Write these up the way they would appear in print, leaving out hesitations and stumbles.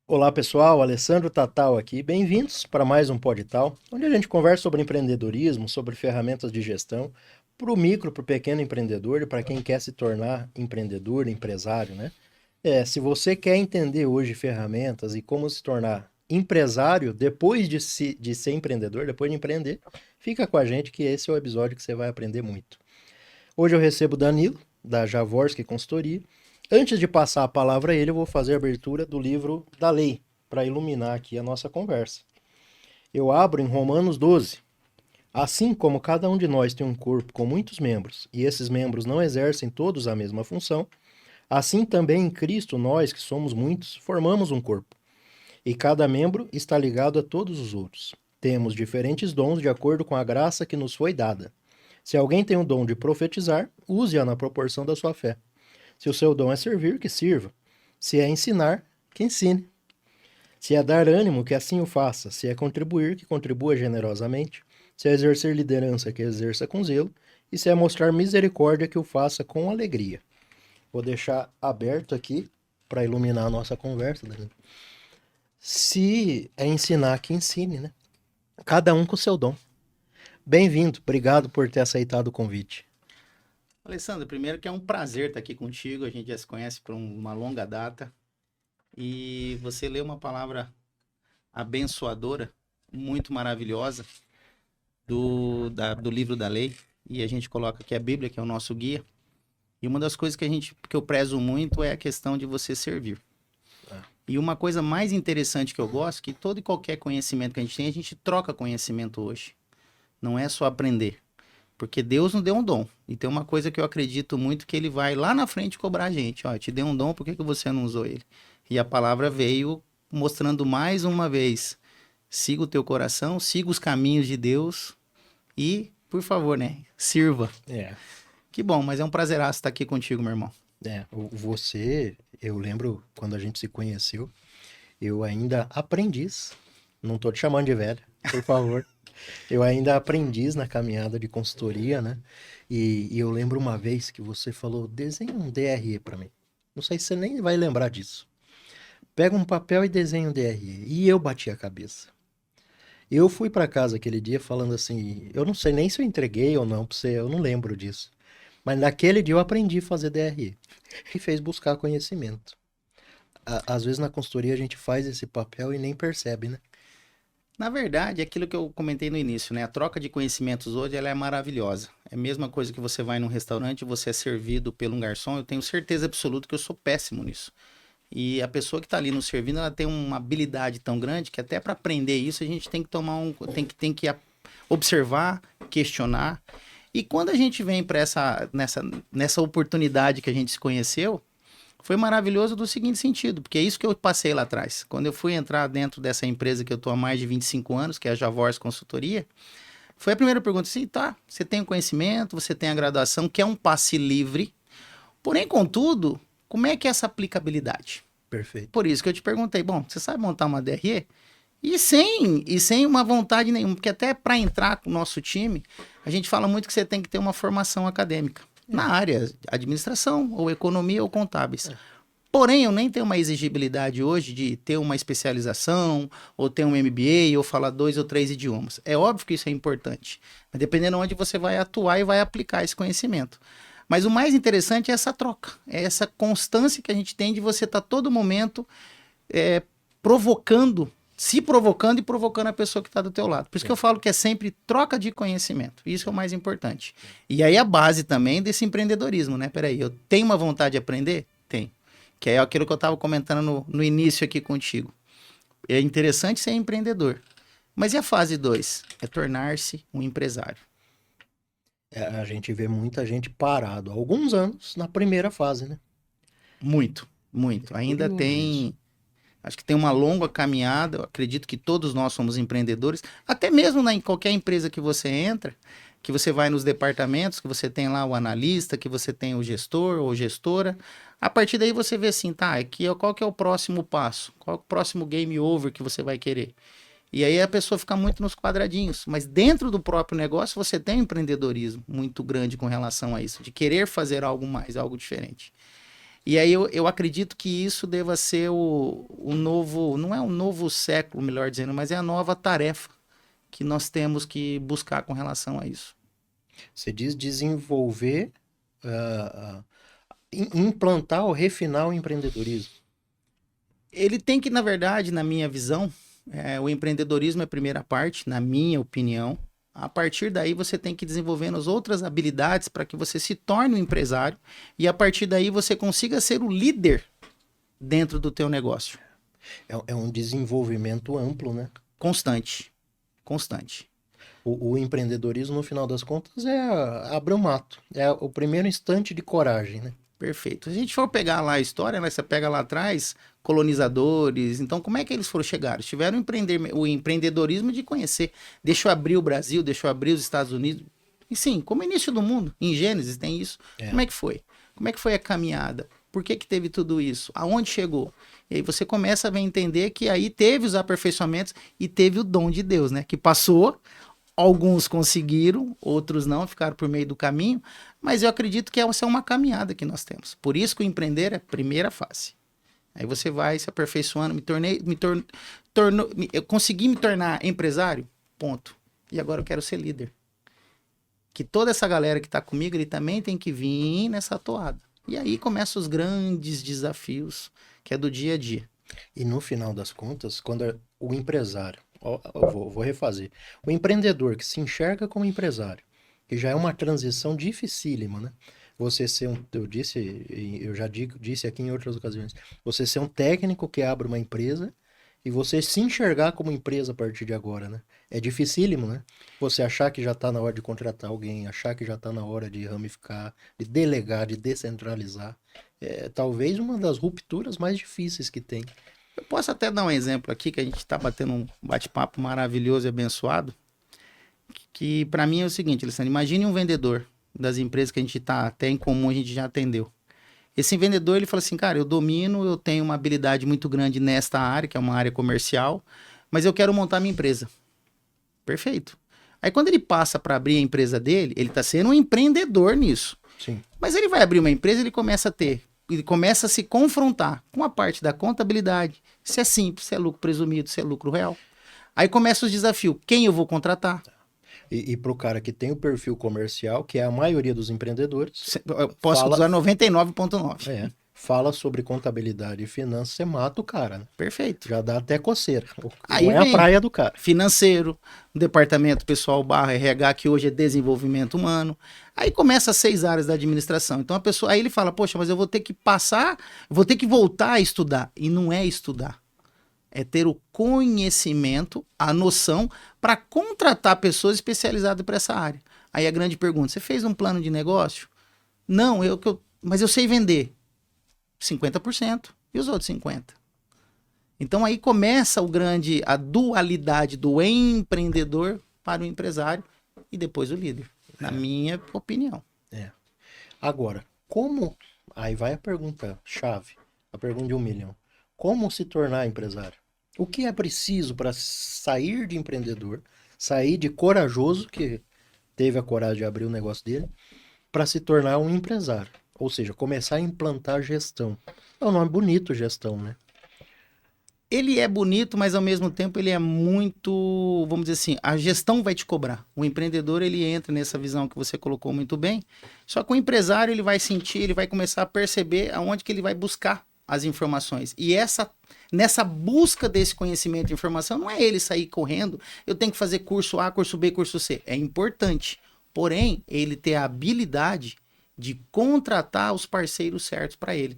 Olá pessoal, Alessandro Tatal aqui. Bem-vindos para mais um Podital, onde a gente conversa sobre empreendedorismo, sobre ferramentas de gestão, para o micro, para o pequeno empreendedor e para quem quer se tornar empreendedor, empresário, né? Se você quer entender hoje ferramentas e como se tornar empresário depois de ser empreendedor, depois de empreender, fica com a gente que esse é o episódio que você vai aprender muito. Hoje eu recebo o Danilo, da Jaworski Consultoria. Antes de passar a palavra a ele, eu vou fazer a abertura do livro da lei, para iluminar aqui a nossa conversa. Eu abro em Romanos 12. Assim como cada um de nós tem um corpo com muitos membros, e esses membros não exercem todos a mesma função, assim também em Cristo nós, que somos muitos, formamos um corpo. E cada membro está ligado a todos os outros. Temos diferentes dons de acordo com a graça que nos foi dada. Se alguém tem o dom de profetizar, use-a na proporção da sua fé. Se o seu dom é servir, que sirva. Se é ensinar, que ensine. Se é dar ânimo, que assim o faça. Se é contribuir, que contribua generosamente. Se é exercer liderança, que exerça com zelo. E se é mostrar misericórdia, que o faça com alegria. Vou deixar aberto aqui para iluminar a nossa conversa, Danilo. Se é ensinar, que ensine, né? Cada um com o seu dom. Bem-vindo, obrigado por ter aceitado o convite. Alessandro, primeiro que é um prazer estar aqui contigo, a gente já se conhece por uma longa data e você lê uma palavra abençoadora, muito maravilhosa, do livro da lei, e a gente coloca aqui a Bíblia, que é o nosso guia, e uma das coisas que eu prezo muito é a questão de você servir. E uma coisa mais interessante que eu gosto, que todo e qualquer conhecimento que a gente troca conhecimento hoje, não é só aprender. Porque Deus nos deu um dom. E tem uma coisa que eu acredito muito, que ele vai lá na frente cobrar a gente. Ó, te dei um dom, por que você não usou ele? E a palavra veio mostrando mais uma vez. Siga o teu coração, siga os caminhos de Deus e, por favor, né? Sirva. Que bom, mas é um prazeraço estar aqui contigo, meu irmão. Eu lembro quando a gente se conheceu, eu ainda aprendiz. Não tô te chamando de velho, por favor. Eu ainda aprendiz na caminhada de consultoria, né? E eu lembro uma vez que você falou, desenha um DRE para mim. Não sei se você nem vai lembrar disso. Pega um papel e desenha um DRE. E eu bati a cabeça. Eu fui para casa aquele dia falando assim, eu não sei nem se eu entreguei ou não para você, eu não lembro disso. Mas naquele dia eu aprendi a fazer DRE. E fez buscar conhecimento. Às vezes na consultoria a gente faz esse papel e nem percebe, né? Na verdade, é aquilo que eu comentei no início, né? A troca de conhecimentos hoje, ela é maravilhosa. É a mesma coisa que você vai num restaurante, você é servido por um garçom, eu tenho certeza absoluta que eu sou péssimo nisso. E a pessoa que está ali nos servindo, ela tem uma habilidade tão grande que até para aprender isso, a gente tem que tem que observar, questionar. E quando a gente vem para nessa oportunidade que a gente se conheceu, foi maravilhoso do seguinte sentido, porque é isso que eu passei lá atrás. Quando eu fui entrar dentro dessa empresa que eu estou há mais de 25 anos, que é a Jaworski Consultoria, foi a primeira pergunta assim, tá, você tem o conhecimento, você tem a graduação, que é um passe livre, porém, contudo, como é que é essa aplicabilidade? Perfeito. Por isso que eu te perguntei, bom, você sabe montar uma DRE? E sem uma vontade nenhuma, porque até para entrar com o nosso time, a gente fala muito que você tem que ter uma formação acadêmica. Na área de administração, ou economia, ou contábeis. Porém, eu nem tenho uma exigibilidade hoje de ter uma especialização, ou ter um MBA, ou falar 2 ou 3 idiomas. É óbvio que isso é importante, mas dependendo de onde você vai atuar e vai aplicar esse conhecimento. Mas o mais interessante é essa troca, é essa constância que a gente tem de você estar todo momento se provocando e provocando a pessoa que está do teu lado. Por isso que eu falo que é sempre troca de conhecimento. Isso é o mais importante. E aí a base também desse empreendedorismo, né? Peraí, eu tenho uma vontade de aprender? Tenho. Que é aquilo que eu estava comentando no início aqui contigo. É interessante ser empreendedor. Mas e a fase 2? É tornar-se um empresário. A gente vê muita gente parado há alguns anos na primeira fase, né? Muito. Ainda tem... Acho que tem uma longa caminhada, eu acredito que todos nós somos empreendedores, até mesmo em qualquer empresa que você entra, que você vai nos departamentos, que você tem lá o analista, que você tem o gestor ou gestora. A partir daí você vê assim, tá, aqui, qual que é o próximo passo? Qual é o próximo game over que você vai querer? E aí a pessoa fica muito nos quadradinhos. Mas dentro do próprio negócio você tem um empreendedorismo muito grande com relação a isso, de querer fazer algo mais, algo diferente. E aí eu acredito que isso deva ser o novo, não é um novo século, melhor dizendo, mas é a nova tarefa que nós temos que buscar com relação a isso. Você diz desenvolver, implantar ou refinar o empreendedorismo. Ele tem que, na verdade, na minha visão, o empreendedorismo é a primeira parte, na minha opinião. A partir daí você tem que ir desenvolvendo as outras habilidades para que você se torne um empresário e a partir daí você consiga ser o líder dentro do teu negócio. É um desenvolvimento amplo, né? Constante. Constante. O empreendedorismo, no final das contas, é abrir o mato. É o primeiro instante de coragem, né? Perfeito. Se a gente for pegar lá a história, né, você pega lá atrás, colonizadores, então como é que eles foram chegar? Eles tiveram o empreendedorismo de conhecer. Deixa eu abrir o Brasil, deixa eu abrir os Estados Unidos. E sim, como início do mundo, em Gênesis tem isso. Como é que foi? Como é que foi a caminhada? Por que teve tudo isso? Aonde chegou? E aí você começa a entender que aí teve os aperfeiçoamentos e teve o dom de Deus, né? Que passou, alguns conseguiram, outros não, ficaram por meio do caminho, mas eu acredito que essa é uma caminhada que nós temos. Por isso que o empreender é a primeira fase. Aí você vai se aperfeiçoando, eu consegui me tornar empresário, ponto. E agora eu quero ser líder. Que toda essa galera que está comigo, ele também tem que vir nessa toada. E aí começam os grandes desafios, que é do dia a dia. E no final das contas, quando o empresário, eu vou refazer, o empreendedor que se enxerga como empresário, que já é uma transição dificílima, né? Você ser eu já disse aqui em outras ocasiões, você ser um técnico que abre uma empresa e você se enxergar como empresa a partir de agora, né? É dificílimo, né? Você achar que já está na hora de contratar alguém, achar que já está na hora de ramificar, de delegar, de descentralizar. É talvez uma das rupturas mais difíceis que tem. Eu posso até dar um exemplo aqui, que a gente está batendo um bate-papo maravilhoso e abençoado, que para mim é o seguinte, Alessandro, imagine um vendedor das empresas que a gente está até em comum, a gente já atendeu. Esse vendedor, ele fala assim, cara, eu domino, eu tenho uma habilidade muito grande nesta área, que é uma área comercial, mas eu quero montar minha empresa. Perfeito. Aí quando ele passa para abrir a empresa dele, ele está sendo um empreendedor nisso. Sim. Mas ele vai abrir uma empresa, ele começa a se confrontar com a parte da contabilidade, se é simples, se é lucro presumido, se é lucro real. Aí começa os desafios, quem eu vou contratar? E para o cara que tem o perfil comercial, que é a maioria dos empreendedores... Eu posso usar 99,9. Fala sobre contabilidade e finanças, você mata o cara, né? Perfeito. Já dá até coceira. Aí não é a praia do cara. Financeiro, departamento pessoal / RH, que hoje é desenvolvimento humano. Aí começa as 6 áreas da administração. Então a pessoa, aí ele fala, poxa, mas eu vou ter que vou ter que voltar a estudar. E não é estudar. É ter o conhecimento, a noção, para contratar pessoas especializadas para essa área. Aí a grande pergunta, você fez um plano de negócio? Não, mas eu sei vender. 50%. E os outros 50%? Então aí começa a dualidade do empreendedor para o empresário e depois o líder, na minha opinião. Agora, aí vai a pergunta chave, a pergunta de 1 milhão. Como se tornar empresário? O que é preciso para sair de empreendedor, sair de corajoso, que teve a coragem de abrir o negócio dele, para se tornar um empresário? Ou seja, começar a implantar gestão. É um nome bonito, gestão, né? Ele é bonito, mas ao mesmo tempo ele é muito, vamos dizer assim, a gestão vai te cobrar. O empreendedor, ele entra nessa visão que você colocou muito bem, só que o empresário, ele vai sentir, ele vai começar a perceber aonde que ele vai buscar as informações. E nessa busca desse conhecimento e informação, não é ele sair correndo, eu tenho que fazer curso A, curso B, curso C. É importante, porém, ele ter a habilidade de contratar os parceiros certos para ele.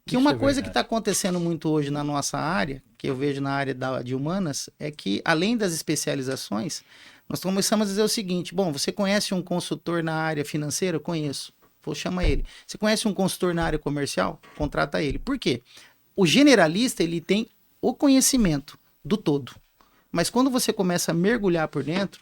Que uma coisa que está acontecendo muito hoje na nossa área, que eu vejo na área de humanas, é que além das especializações, nós começamos a dizer o seguinte, bom, você conhece um consultor na área financeira? Eu conheço. Vou chamar ele. Você conhece um consultor na área comercial? Contrata ele. Por quê? O generalista, ele tem o conhecimento do todo. Mas quando você começa a mergulhar por dentro,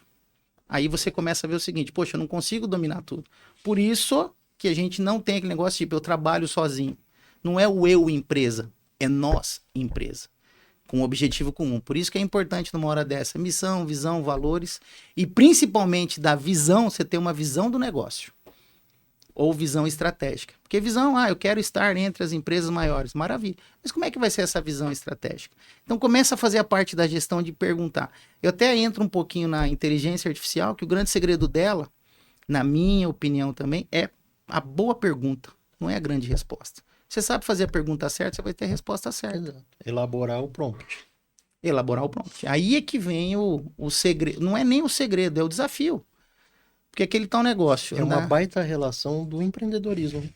Aí você começa a ver o seguinte, poxa, eu não consigo dominar tudo. Por isso que a gente não tem aquele negócio tipo, eu trabalho sozinho. Não é o eu empresa, é nós empresa, com um objetivo comum. Por isso que é importante numa hora dessa, missão, visão, valores e principalmente da visão, você ter uma visão do negócio ou visão estratégica. Porque visão, eu quero estar entre as empresas maiores, maravilha. Mas como é que vai ser essa visão estratégica? Então começa a fazer a parte da gestão de perguntar. Eu até entro um pouquinho na inteligência artificial, que o grande segredo dela, na minha opinião também, é a boa pergunta, não é a grande resposta. Você sabe fazer a pergunta certa, você vai ter a resposta certa. Exato. Elaborar o prompt. Elaborar o prompt. Aí é que vem o segredo. Não é nem o segredo, é o desafio. Porque aquele tal negócio. É uma baita relação do empreendedorismo.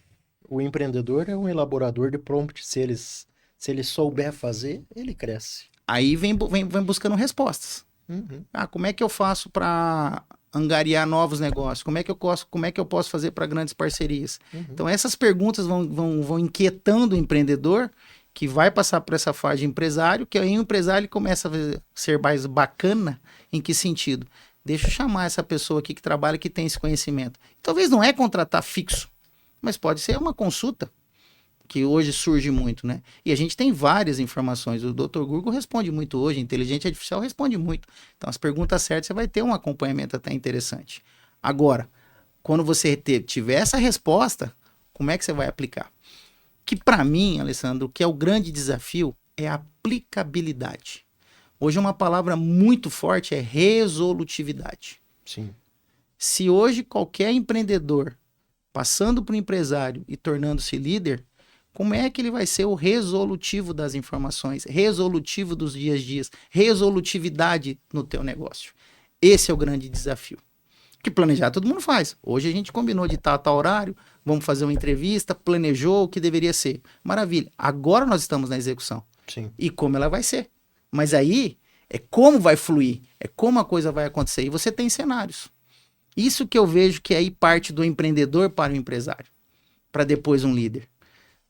O empreendedor é um elaborador de prompt. Se ele souber fazer, ele cresce. Aí vem buscando respostas. Uhum. Como é que eu faço para angariar novos negócios? Como é que eu posso fazer para grandes parcerias? Uhum. Então essas perguntas vão inquietando o empreendedor, que vai passar por essa fase de empresário, que aí o empresário começa a ser mais bacana. Em que sentido? Deixa eu chamar essa pessoa aqui que trabalha, que tem esse conhecimento. Talvez não é contratar fixo, mas pode ser uma consulta, que hoje surge muito, né? E a gente tem várias informações. O Dr. Google responde muito hoje, a inteligência artificial responde muito. Então, as perguntas certas, você vai ter um acompanhamento até interessante. Agora, quando você tiver essa resposta, como é que você vai aplicar? Que para mim, Alessandro, o que é o grande desafio é a aplicabilidade. Hoje uma palavra muito forte é resolutividade. Sim. Se hoje qualquer empreendedor, passando para o empresário e tornando-se líder, como é que ele vai ser o resolutivo das informações, resolutivo dos dias a dias, resolutividade no teu negócio? Esse é o grande desafio. Que planejar todo mundo faz. Hoje a gente combinou de tal horário, vamos fazer uma entrevista, planejou o que deveria ser. Maravilha. Agora nós estamos na execução. Sim. E como ela vai ser. Mas aí é como vai fluir, é como a coisa vai acontecer. E você tem cenários. Isso que eu vejo que aí parte do empreendedor para o empresário, para depois um líder.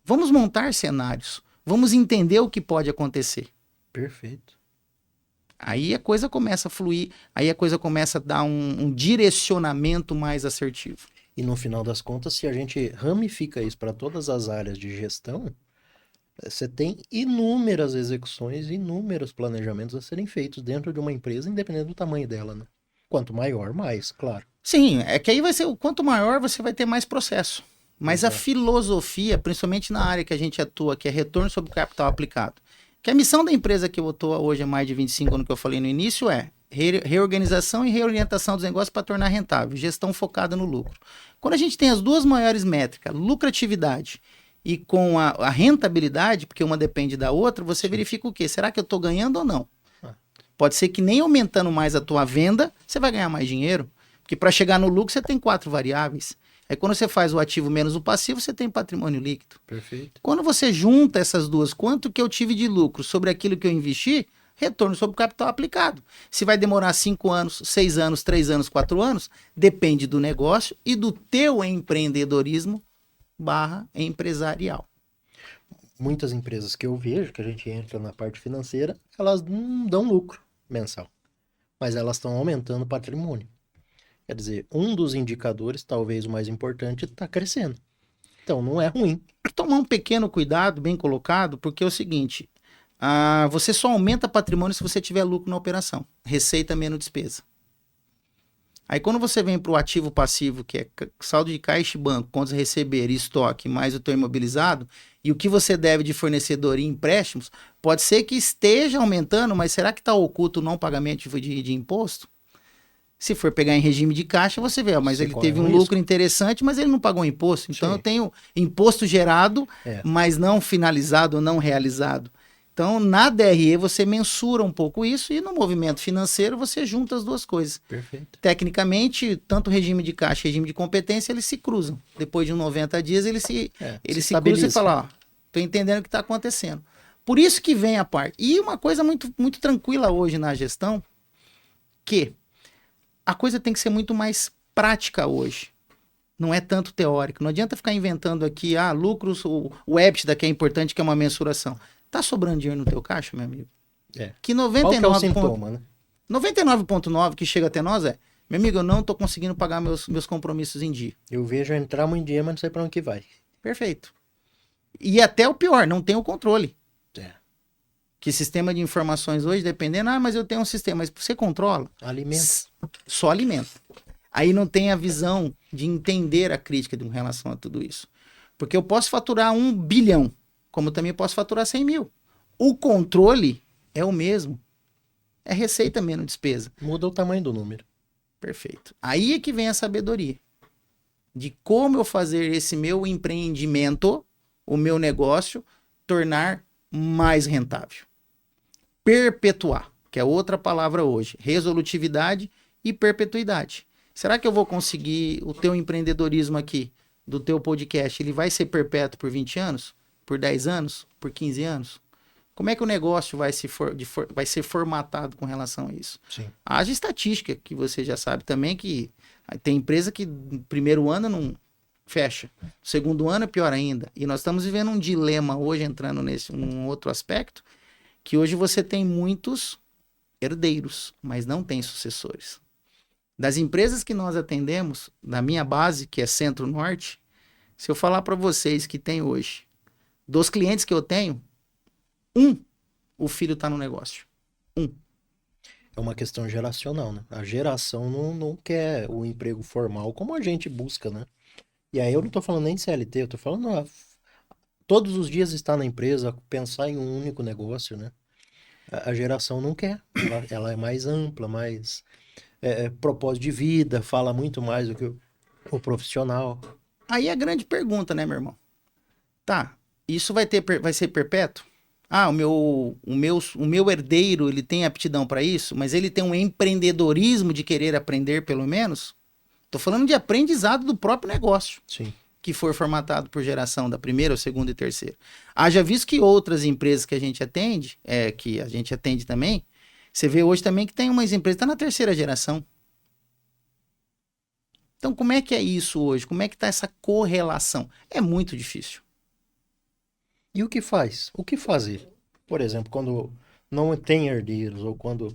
Vamos montar cenários, vamos entender o que pode acontecer. Perfeito. Aí a coisa começa a fluir, aí a coisa começa a dar um direcionamento mais assertivo. E no final das contas, se a gente ramifica isso para todas as áreas de gestão, você tem inúmeras execuções, inúmeros planejamentos a serem feitos dentro de uma empresa, independente do tamanho dela, né? Quanto maior, mais, claro. Sim, é que aí vai ser, quanto maior você vai ter mais processo. Mas Exato. a filosofia, principalmente na área que a gente atua, que é retorno sobre o capital aplicado, que a missão da empresa que eu estou hoje há mais de 25 anos que eu falei no início é reorganização e reorientação dos negócios para tornar rentável, gestão focada no lucro. Quando a gente tem as duas maiores métricas, lucratividade e com a rentabilidade, porque uma depende da outra, você verifica o quê? Será que eu estou ganhando ou não? Pode ser que nem aumentando mais a tua venda, você vai ganhar mais dinheiro. Porque para chegar no lucro, você tem 4 variáveis. Aí quando você faz o ativo menos o passivo, você tem patrimônio líquido. Perfeito. Quando você junta essas duas, quanto que eu tive de lucro sobre aquilo que eu investi, retorno sobre o capital aplicado. Se vai demorar 5 anos, 6 anos, 3 anos, 4 anos, depende do negócio e do teu empreendedorismo / empresarial. Muitas empresas que eu vejo, que a gente entra na parte financeira, elas não dão lucro mensal, mas elas estão aumentando o patrimônio. Quer dizer, um dos indicadores, talvez o mais importante, está crescendo. Então, não é ruim. Tomar um pequeno cuidado, bem colocado, porque é o seguinte, você só aumenta patrimônio se você tiver lucro na operação. Receita menos despesa. Aí quando você vem para o ativo passivo, que é saldo de caixa e banco, contas a receber e estoque, mais o teu imobilizado, e o que você deve de fornecedor e empréstimos, pode ser que esteja aumentando, mas será que está oculto o não pagamento de imposto? Se for pegar em regime de caixa, você vê, mas ele teve um lucro interessante, mas ele não pagou imposto. Então, eu tenho imposto gerado, mas não finalizado ou não realizado. Então, na DRE, você mensura um pouco isso e no movimento financeiro, você junta as duas coisas. Perfeito. Tecnicamente, tanto o regime de caixa e regime de competência, eles se cruzam. Depois de uns 90 dias, eles se cruzam e falam, estou entendendo o que está acontecendo. Por isso que vem a parte. E uma coisa muito, muito tranquila hoje na gestão, que a coisa tem que ser muito mais prática hoje. Não é tanto teórico. Não adianta ficar inventando aqui, lucros, o EBITDA que é importante, que é uma mensuração. Tá sobrando dinheiro no teu caixa, meu amigo? É. Que 99 Qual que é o sintoma, né? 99,9 que chega até nós Meu amigo, eu não estou conseguindo pagar meus compromissos em dia. Eu vejo entrar muito dinheiro, mas não sei para onde que vai. Perfeito. E até o pior, não tem o controle. É. Que sistema de informações hoje, dependendo, mas eu tenho um sistema, mas você controla? Alimento. Só alimenta. Aí não tem a visão de entender a crítica em relação a tudo isso. Porque eu posso faturar 1 bilhão, como eu também posso faturar 100 mil. O controle é o mesmo. É receita menos despesa. Muda o tamanho do número. Perfeito. Aí é que vem a sabedoria. De como eu fazer esse meu empreendimento, o meu negócio, tornar mais rentável. Perpetuar, que é outra palavra hoje. Resolutividade e perpetuidade. Será que eu vou conseguir o teu empreendedorismo aqui, do teu podcast, ele vai ser perpétuo por 20 anos? Por 10 anos? Por 15 anos? Como é que o negócio vai ser formatado com relação a isso? Sim. Haja estatística, que você já sabe também, que tem empresa que no primeiro ano não fecha. No segundo ano é pior ainda. E nós estamos vivendo um dilema hoje, entrando nesse um outro aspecto, que hoje você tem muitos herdeiros, mas não tem sucessores. Das empresas que nós atendemos, da minha base, que é Centro-Norte, se eu falar para vocês que tem hoje, dos clientes que eu tenho, o filho está no negócio. É uma questão geracional, né? A geração não quer o emprego formal como a gente busca, né? E aí eu não tô falando nem de CLT, eu tô falando todos os dias estar na empresa, pensar em um único negócio, né? A geração não quer. Ela é mais ampla, mais propósito de vida, fala muito mais do que o profissional. Aí a grande pergunta, né, meu irmão? Tá, isso vai ser perpétuo? O meu herdeiro, ele tem aptidão para isso, mas ele tem um empreendedorismo de querer aprender, pelo menos? Tô falando de aprendizado do próprio negócio. Sim. Que for formatado por geração da primeira, segunda e terceira. Haja visto que outras empresas que a gente atende, que a gente atende também, você vê hoje também que tem umas empresas que estão na terceira geração. Então, como é que é isso hoje? Como é que está essa correlação? É muito difícil. E o que faz? O que fazer? Por exemplo, quando não tem herdeiros, ou quando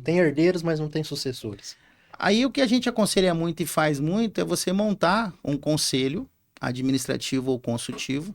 tem herdeiros, mas não tem sucessores. Aí o que a gente aconselha muito e faz muito é você montar um conselho administrativo ou consultivo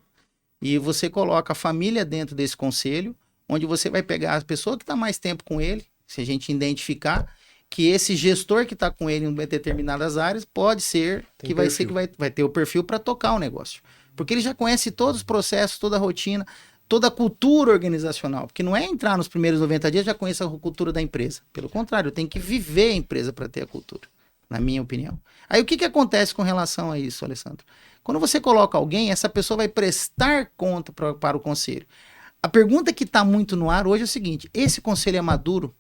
e você coloca a família dentro desse conselho, onde você vai pegar a pessoa que está mais tempo com ele, se a gente identificar que esse gestor que está com ele em determinadas áreas pode ser Tem que vai perfil. ser que vai ter o perfil para tocar o negócio. Porque ele já conhece todos os processos, toda a rotina, toda a cultura organizacional. Porque não é entrar nos primeiros 90 dias e já conhecer a cultura da empresa. Pelo contrário, tem que viver a empresa para ter a cultura, na minha opinião. Aí o que acontece com relação a isso, Alessandro? Quando você coloca alguém, essa pessoa vai prestar conta para o conselho. A pergunta que está muito no ar hoje é o seguinte: esse conselho é maduro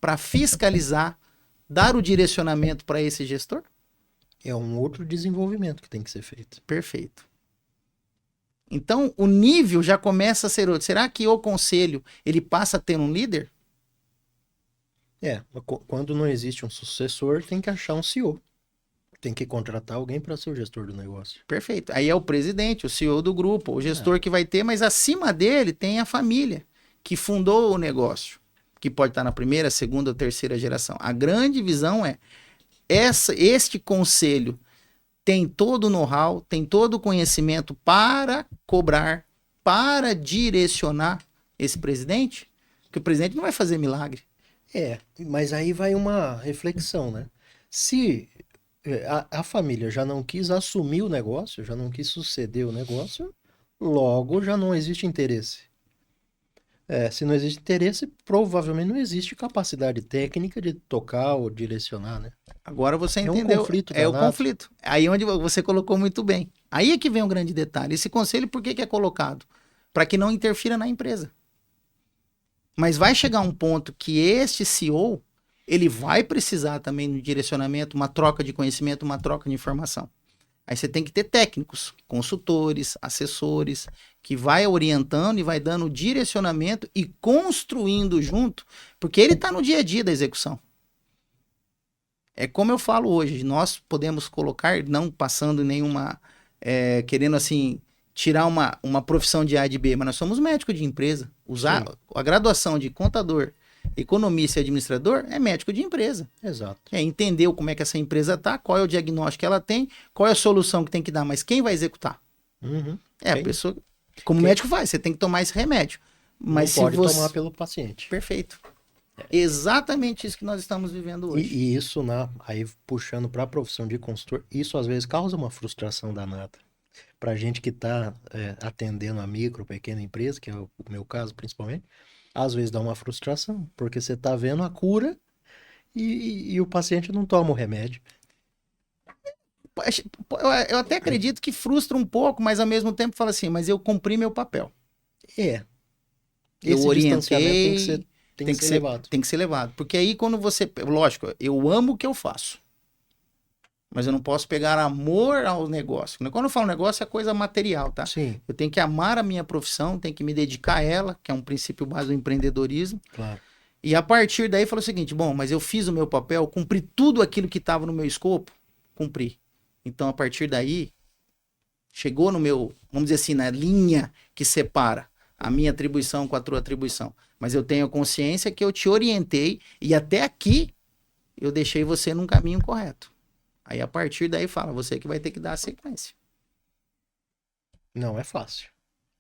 para fiscalizar, dar o direcionamento para esse gestor? É um outro desenvolvimento que tem que ser feito. Perfeito. Então, o nível já começa a ser outro. Será que o conselho, ele passa a ter um líder? Quando não existe um sucessor, tem que achar um CEO. Tem que contratar alguém para ser o gestor do negócio. Perfeito. Aí é o presidente, o CEO do grupo, o gestor que vai ter, mas acima dele tem a família que fundou o negócio, que pode estar na primeira, segunda ou terceira geração. A grande visão é este conselho tem todo o know-how, tem todo o conhecimento para cobrar, para direcionar esse presidente, porque o presidente não vai fazer milagre. Mas aí vai uma reflexão, né? Se a família já não quis assumir o negócio, já não quis suceder o negócio, logo já não existe interesse. Se não existe interesse, provavelmente não existe capacidade técnica de tocar ou direcionar, né? Agora você É um entendeu. conflito É o danado. conflito. Aí onde você colocou muito bem. Aí é que vem um grande detalhe. Esse conselho, por que é colocado? Para que não interfira na empresa. Mas vai chegar um ponto que este CEO, ele vai precisar também de direcionamento, uma troca de conhecimento, uma troca de informação. Aí você tem que ter técnicos, consultores, assessores, que vai orientando e vai dando direcionamento e construindo junto, porque ele está no dia a dia da execução. É como eu falo hoje, nós podemos colocar, não passando nenhuma, querendo assim, tirar uma profissão de A e de B, mas nós somos médicos de empresa. Usar a graduação de contador Economista e administrador é médico de empresa. Exato. É entender como é que essa empresa tá, qual é o diagnóstico que ela tem, qual é a solução que tem que dar, mas quem vai executar? Uhum. É a pessoa. Como médico faz, você tem que tomar esse remédio. Mas não pode tomar pelo paciente. Perfeito. Exatamente isso que nós estamos vivendo hoje. E isso, aí puxando para a profissão de consultor, isso às vezes causa uma frustração danada. Para gente que está atendendo a micro, pequena empresa, que é o meu caso principalmente, às vezes dá uma frustração, porque você está vendo a cura e o paciente não toma o remédio. Eu até acredito que frustra um pouco, mas ao mesmo tempo fala assim, mas eu cumpri meu papel. Esse distanciamento tem que ser levado. Tem que ser levado. Porque aí quando você... Lógico, eu amo o que eu faço. Mas eu não posso pegar amor ao negócio. Quando eu falo negócio, é coisa material, tá? Sim. Eu tenho que amar a minha profissão, tenho que me dedicar a ela, que é um princípio básico do empreendedorismo. Claro. E a partir daí, falo o seguinte, bom, mas eu fiz o meu papel, cumpri tudo aquilo que estava no meu escopo, cumpri. Então, a partir daí, chegou no meu, vamos dizer assim, na linha que separa a minha atribuição com a tua atribuição. Mas eu tenho consciência que eu te orientei e até aqui eu deixei você num caminho correto. Aí a partir daí fala, você que vai ter que dar a sequência. Não é fácil.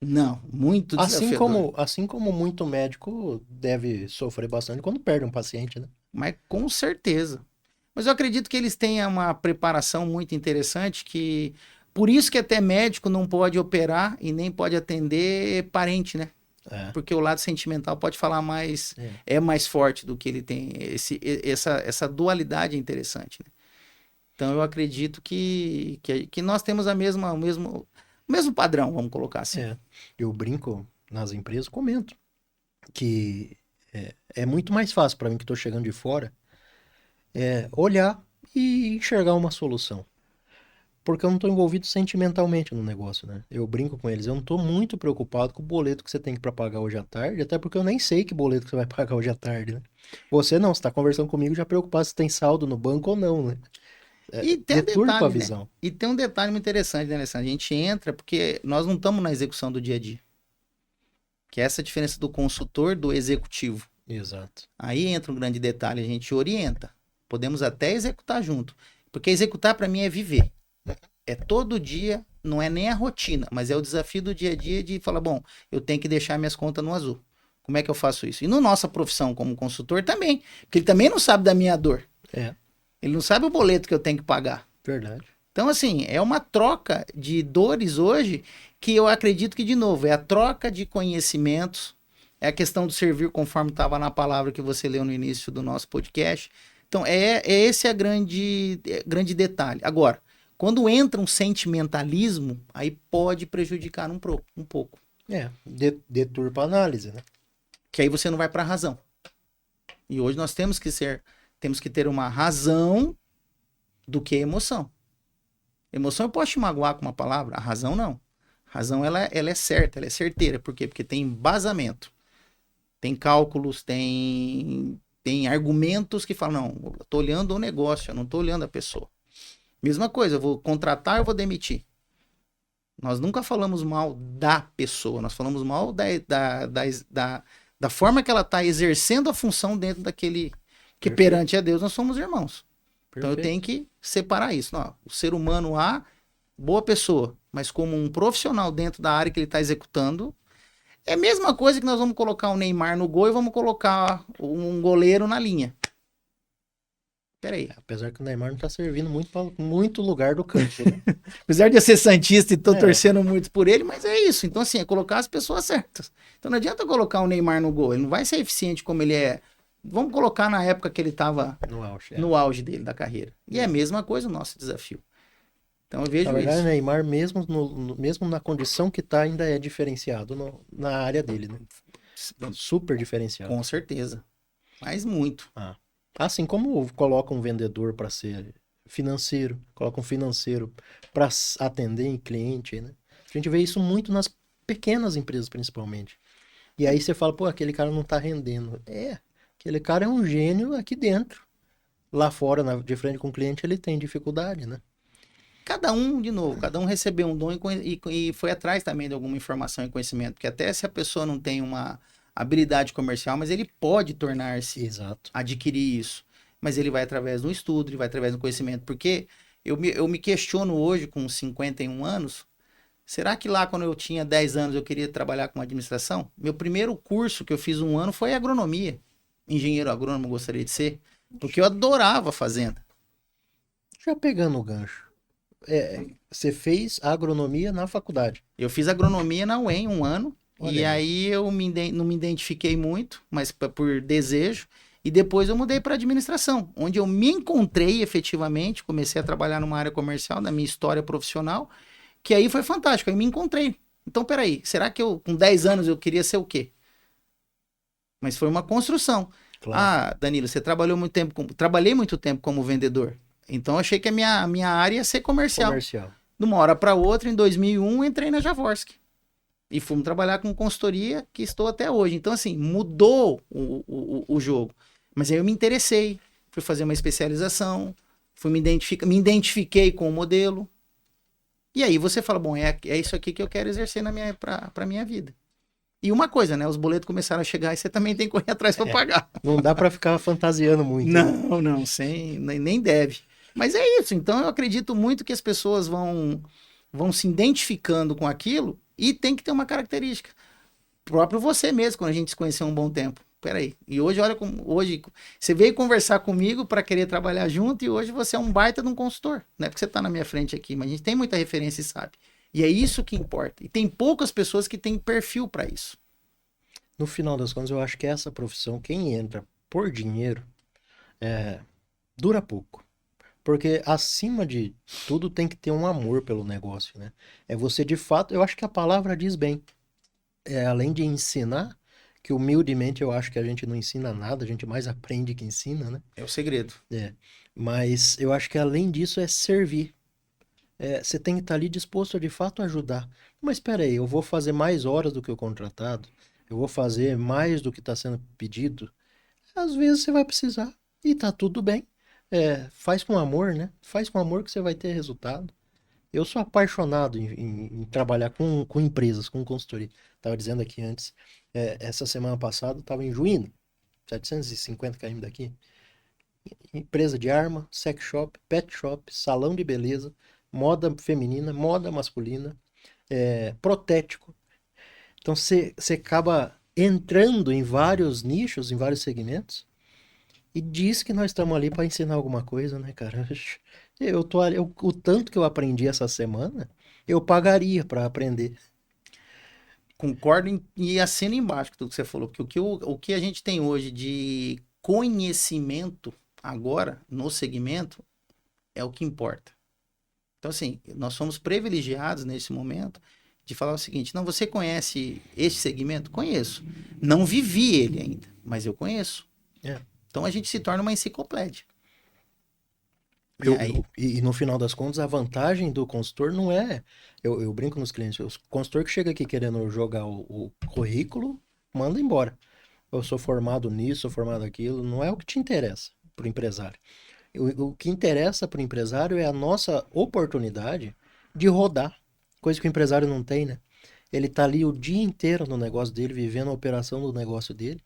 Não, muito desafiador. Assim como muito médico deve sofrer bastante quando perde um paciente, né? Mas com certeza. Mas eu acredito que eles tenham uma preparação muito interessante que... Por isso que até médico não pode operar e nem pode atender parente, né? Porque o lado sentimental pode falar mais... É mais forte do que ele tem. Essa dualidade é interessante, né? Então eu acredito que nós temos o mesmo padrão, vamos colocar assim. Eu brinco nas empresas, comento que é muito mais fácil para mim que estou chegando de fora olhar e enxergar uma solução. Porque eu não estou envolvido sentimentalmente no negócio, né? Eu brinco com eles, eu não estou muito preocupado com o boleto que você tem para pagar hoje à tarde, até porque eu nem sei que boleto que você vai pagar hoje à tarde, né? Você não, você está conversando comigo já preocupado se tem saldo no banco ou não, né? E tem um detalhe, a visão. Né? E tem um detalhe muito interessante, né, Alessandro? A gente entra porque nós não estamos na execução do dia a dia. Que é essa diferença do consultor do executivo. Exato. Aí entra um grande detalhe, a gente orienta. Podemos até executar junto. Porque executar para mim é viver. É todo dia, não é nem a rotina, mas é o desafio do dia a dia de falar, bom, eu tenho que deixar minhas contas no azul. Como é que eu faço isso? E na nossa profissão como consultor também. Porque ele também não sabe da minha dor. Ele não sabe o boleto que eu tenho que pagar. Verdade. Então, assim, é uma troca de dores hoje que eu acredito que, de novo, é a troca de conhecimentos, é a questão do servir conforme estava na palavra que você leu no início do nosso podcast. Então, esse é grande detalhe. Agora, quando entra um sentimentalismo, aí pode prejudicar um pouco. Deturpa a análise, né? Que aí você não vai para a razão. E hoje nós temos que ter uma razão do que emoção. Emoção eu posso te magoar com uma palavra, a razão não. A razão ela é certa, ela é certeira. Por quê? Porque tem embasamento. Tem cálculos, tem argumentos que falam, não, eu tô olhando o negócio, eu não tô olhando a pessoa. Mesma coisa, eu vou contratar, eu vou demitir. Nós nunca falamos mal da pessoa, nós falamos mal da forma que ela está exercendo a função dentro daquele... Que perante a Deus nós somos irmãos. Perfeito. Então eu tenho que separar isso. Não, o ser humano A, boa pessoa, mas como um profissional dentro da área que ele está executando, é a mesma coisa que nós vamos colocar o Neymar no gol e vamos colocar um goleiro na linha. Peraí. Apesar que o Neymar não tá servindo muito lugar do campo, né? Apesar de eu ser santista e tô torcendo muito por ele, mas é isso. Então, assim, é colocar as pessoas certas. Então não adianta colocar o Neymar no gol. Ele não vai ser eficiente como ele é. Vamos colocar na época que ele tava no auge dele, da carreira. E é a mesma coisa o nosso desafio. Então eu vejo isso. Na verdade, o Neymar, mesmo na condição que tá, ainda é diferenciado na área dele, né? Super diferenciado. Com certeza. Mas muito. Assim como coloca um vendedor para ser financeiro, coloca um financeiro para atender em cliente, né? A gente vê isso muito nas pequenas empresas, principalmente. E aí você fala, pô, aquele cara não tá rendendo. Aquele cara é um gênio aqui dentro. Lá fora, de frente com o cliente, ele tem dificuldade, né? Cada um recebeu um dom e foi atrás também de alguma informação e conhecimento. Porque até se a pessoa não tem uma habilidade comercial, mas ele pode tornar-se, Exato. adquirir isso. Mas ele vai através do estudo, ele vai através do conhecimento. Porque eu me questiono hoje, com 51 anos, será que lá quando eu tinha 10 anos eu queria trabalhar com administração? Meu primeiro curso que eu fiz um ano foi agronomia. Engenheiro agrônomo eu gostaria de ser, porque eu adorava a fazenda. Já pegando o gancho. Você fez agronomia na faculdade. Eu fiz agronomia na UEM um ano, e Olha aí. aí eu não me identifiquei muito, mas por desejo, e depois eu mudei para administração, onde eu me encontrei efetivamente, comecei a trabalhar numa área comercial, da minha história profissional, que aí foi fantástico, aí me encontrei. Então, peraí, será que eu, com 10 anos, eu queria ser o quê? Mas foi uma construção. Claro. Ah, Danilo, você trabalhou muito tempo, trabalhei muito tempo como vendedor. Então, eu achei que a minha área ia ser comercial. Comercial. De uma hora para outra, em 2001, entrei na Javorsk. E fomos trabalhar com consultoria, que estou até hoje. Então, assim, mudou o jogo. Mas aí eu me interessei, fui fazer uma especialização, me identifiquei com o modelo. E aí você fala, bom, é isso aqui que eu quero exercer para minha vida. E uma coisa, né? Os boletos começaram a chegar e você também tem que correr atrás para pagar. Não dá para ficar fantasiando muito. Né? Não, nem deve. Mas é isso. Então eu acredito muito que as pessoas vão se identificando com aquilo e tem que ter uma característica. Próprio você mesmo, quando a gente se conheceu um bom tempo. Peraí. E hoje, olha como. Hoje, você veio conversar comigo para querer trabalhar junto e hoje você é um baita de um consultor. Não é porque você está na minha frente aqui, mas a gente tem muita referência e sabe. E é isso que importa. E tem poucas pessoas que têm perfil para isso. No final das contas, eu acho que essa profissão, quem entra por dinheiro, dura pouco. Porque acima de tudo tem que ter um amor pelo negócio, né? É você de fato, eu acho que a palavra diz bem. Além de ensinar, que humildemente eu acho que a gente não ensina nada, a gente mais aprende que ensina, né? É o segredo. Mas eu acho que além disso é servir. Você tem que estar ali disposto a de fato ajudar. Mas espera aí, eu vou fazer mais horas do que o contratado, eu vou fazer mais do que está sendo pedido. Às vezes você vai precisar e tá tudo bem. Faz com amor, né? Faz com amor que você vai ter resultado. Eu sou apaixonado em trabalhar com empresas, com consultoria. Estava dizendo aqui antes, essa semana passada, estava em Juína, 750 km daqui. Empresa de arma, sex shop, pet shop, salão de beleza, moda feminina, moda masculina, protético. Então você acaba entrando em vários nichos, em vários segmentos, e diz que nós estamos ali para ensinar alguma coisa, né, cara? Eu tô ali, o tanto que eu aprendi essa semana, eu pagaria para aprender. Concordo e assino embaixo com tudo que você falou, porque o que a gente tem hoje de conhecimento agora no segmento é o que importa. Então, assim, nós somos privilegiados nesse momento de falar o seguinte: não, você conhece este segmento? Conheço. Não vivi ele ainda, mas eu conheço. É. Então a gente se torna uma enciclopédia. E no final das contas, a vantagem do consultor não é. Eu brinco nos clientes, o consultor que chega aqui querendo jogar o currículo, manda embora. Eu sou formado nisso, sou formado naquilo, não é o que te interessa para o empresário. O que interessa para o empresário é a nossa oportunidade de rodar, coisa que o empresário não tem, né? Ele tá ali o dia inteiro no negócio dele, vivendo a operação do negócio dele.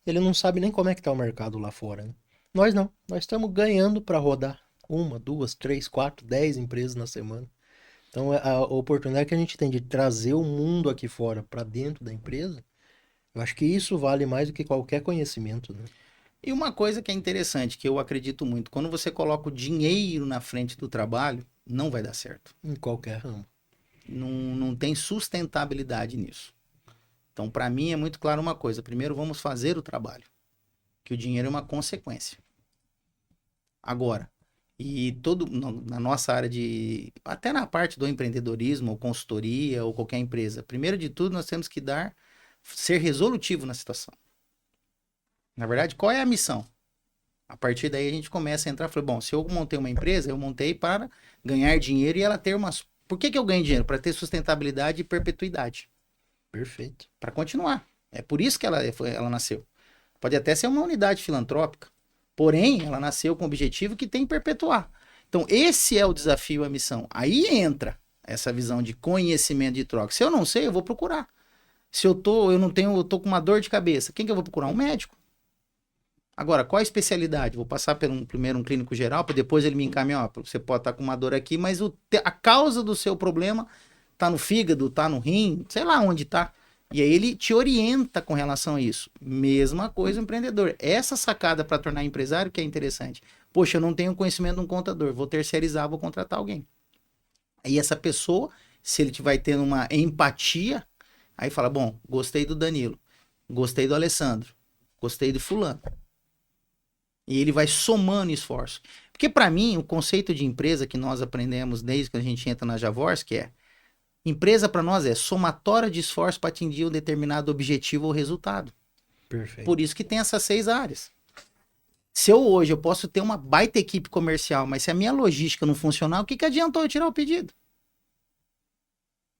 Ele não sabe nem como é que tá o mercado lá fora, né? Nós não, nós estamos ganhando para rodar uma, duas, três, quatro, 10 empresas na semana. Então a oportunidade que a gente tem de trazer o mundo aqui fora para dentro da empresa, eu acho que isso vale mais do que qualquer conhecimento, né? E uma coisa que é interessante, que eu acredito muito, quando você coloca o dinheiro na frente do trabalho, não vai dar certo. Em qualquer ramo. Não tem sustentabilidade nisso. Então, para mim, é muito claro uma coisa: primeiro vamos fazer o trabalho, que o dinheiro é uma consequência. Agora, na nossa área até na parte do empreendedorismo, ou consultoria, ou qualquer empresa, primeiro de tudo nós temos que ser resolutivo na situação. Na verdade, qual é a missão? A partir daí a gente começa a entrar, falei, bom, se eu montei uma empresa, eu montei para ganhar dinheiro e ela ter uma... Por que eu ganho dinheiro? Para ter sustentabilidade e perpetuidade. Perfeito. Para continuar. É por isso que ela nasceu. Pode até ser uma unidade filantrópica, porém, ela nasceu com o objetivo que tem que perpetuar. Então, esse é o desafio, a missão. Aí entra essa visão de conhecimento de troca. Se eu não sei, eu vou procurar. Se eu tô com uma dor de cabeça, quem que eu vou procurar? Um médico. Agora, qual a especialidade? Vou passar primeiro um clínico geral, para depois ele me encaminhar. Ó, você pode estar com uma dor aqui, mas a causa do seu problema tá no fígado, tá no rim, sei lá onde tá. E aí ele te orienta com relação a isso. Mesma coisa o empreendedor. Essa sacada para tornar empresário que é interessante. Poxa, eu não tenho conhecimento de um contador, vou terceirizar, vou contratar alguém. Aí essa pessoa, se ele vai tendo uma empatia, aí fala, bom, gostei do Danilo, gostei do Alessandro, gostei do fulano. E ele vai somando esforço. Porque para mim, o conceito de empresa que nós aprendemos desde que a gente entra na Javorsk é, empresa para nós é somatória de esforço para atingir um determinado objetivo ou resultado. Perfeito. Por isso que tem essas 6 áreas. Se hoje eu posso ter uma baita equipe comercial, mas se a minha logística não funcionar, o que adiantou eu tirar o pedido?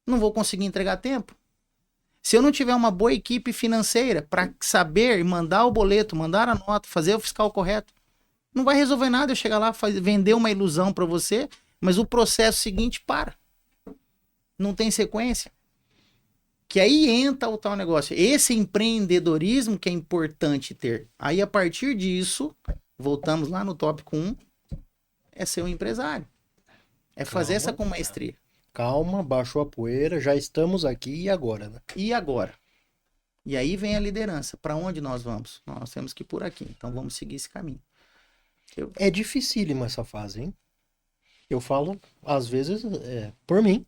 Não vou conseguir entregar a tempo. Se eu não tiver uma boa equipe financeira para saber mandar o boleto, mandar a nota, fazer o fiscal correto, não vai resolver nada eu chegar lá, vender uma ilusão para você, mas o processo seguinte para. Não tem sequência. Que aí entra o tal negócio. Esse empreendedorismo que é importante ter. Aí, a partir disso, voltamos lá no tópico 1, é ser um empresário. É fazer essa com maestria. Calma, baixou a poeira, já estamos aqui e agora, né? E agora? E aí vem a liderança. Para onde nós vamos? Nós temos que ir por aqui. Então, vamos seguir esse caminho. É dificílima essa fase, hein? Eu falo, às vezes, por mim,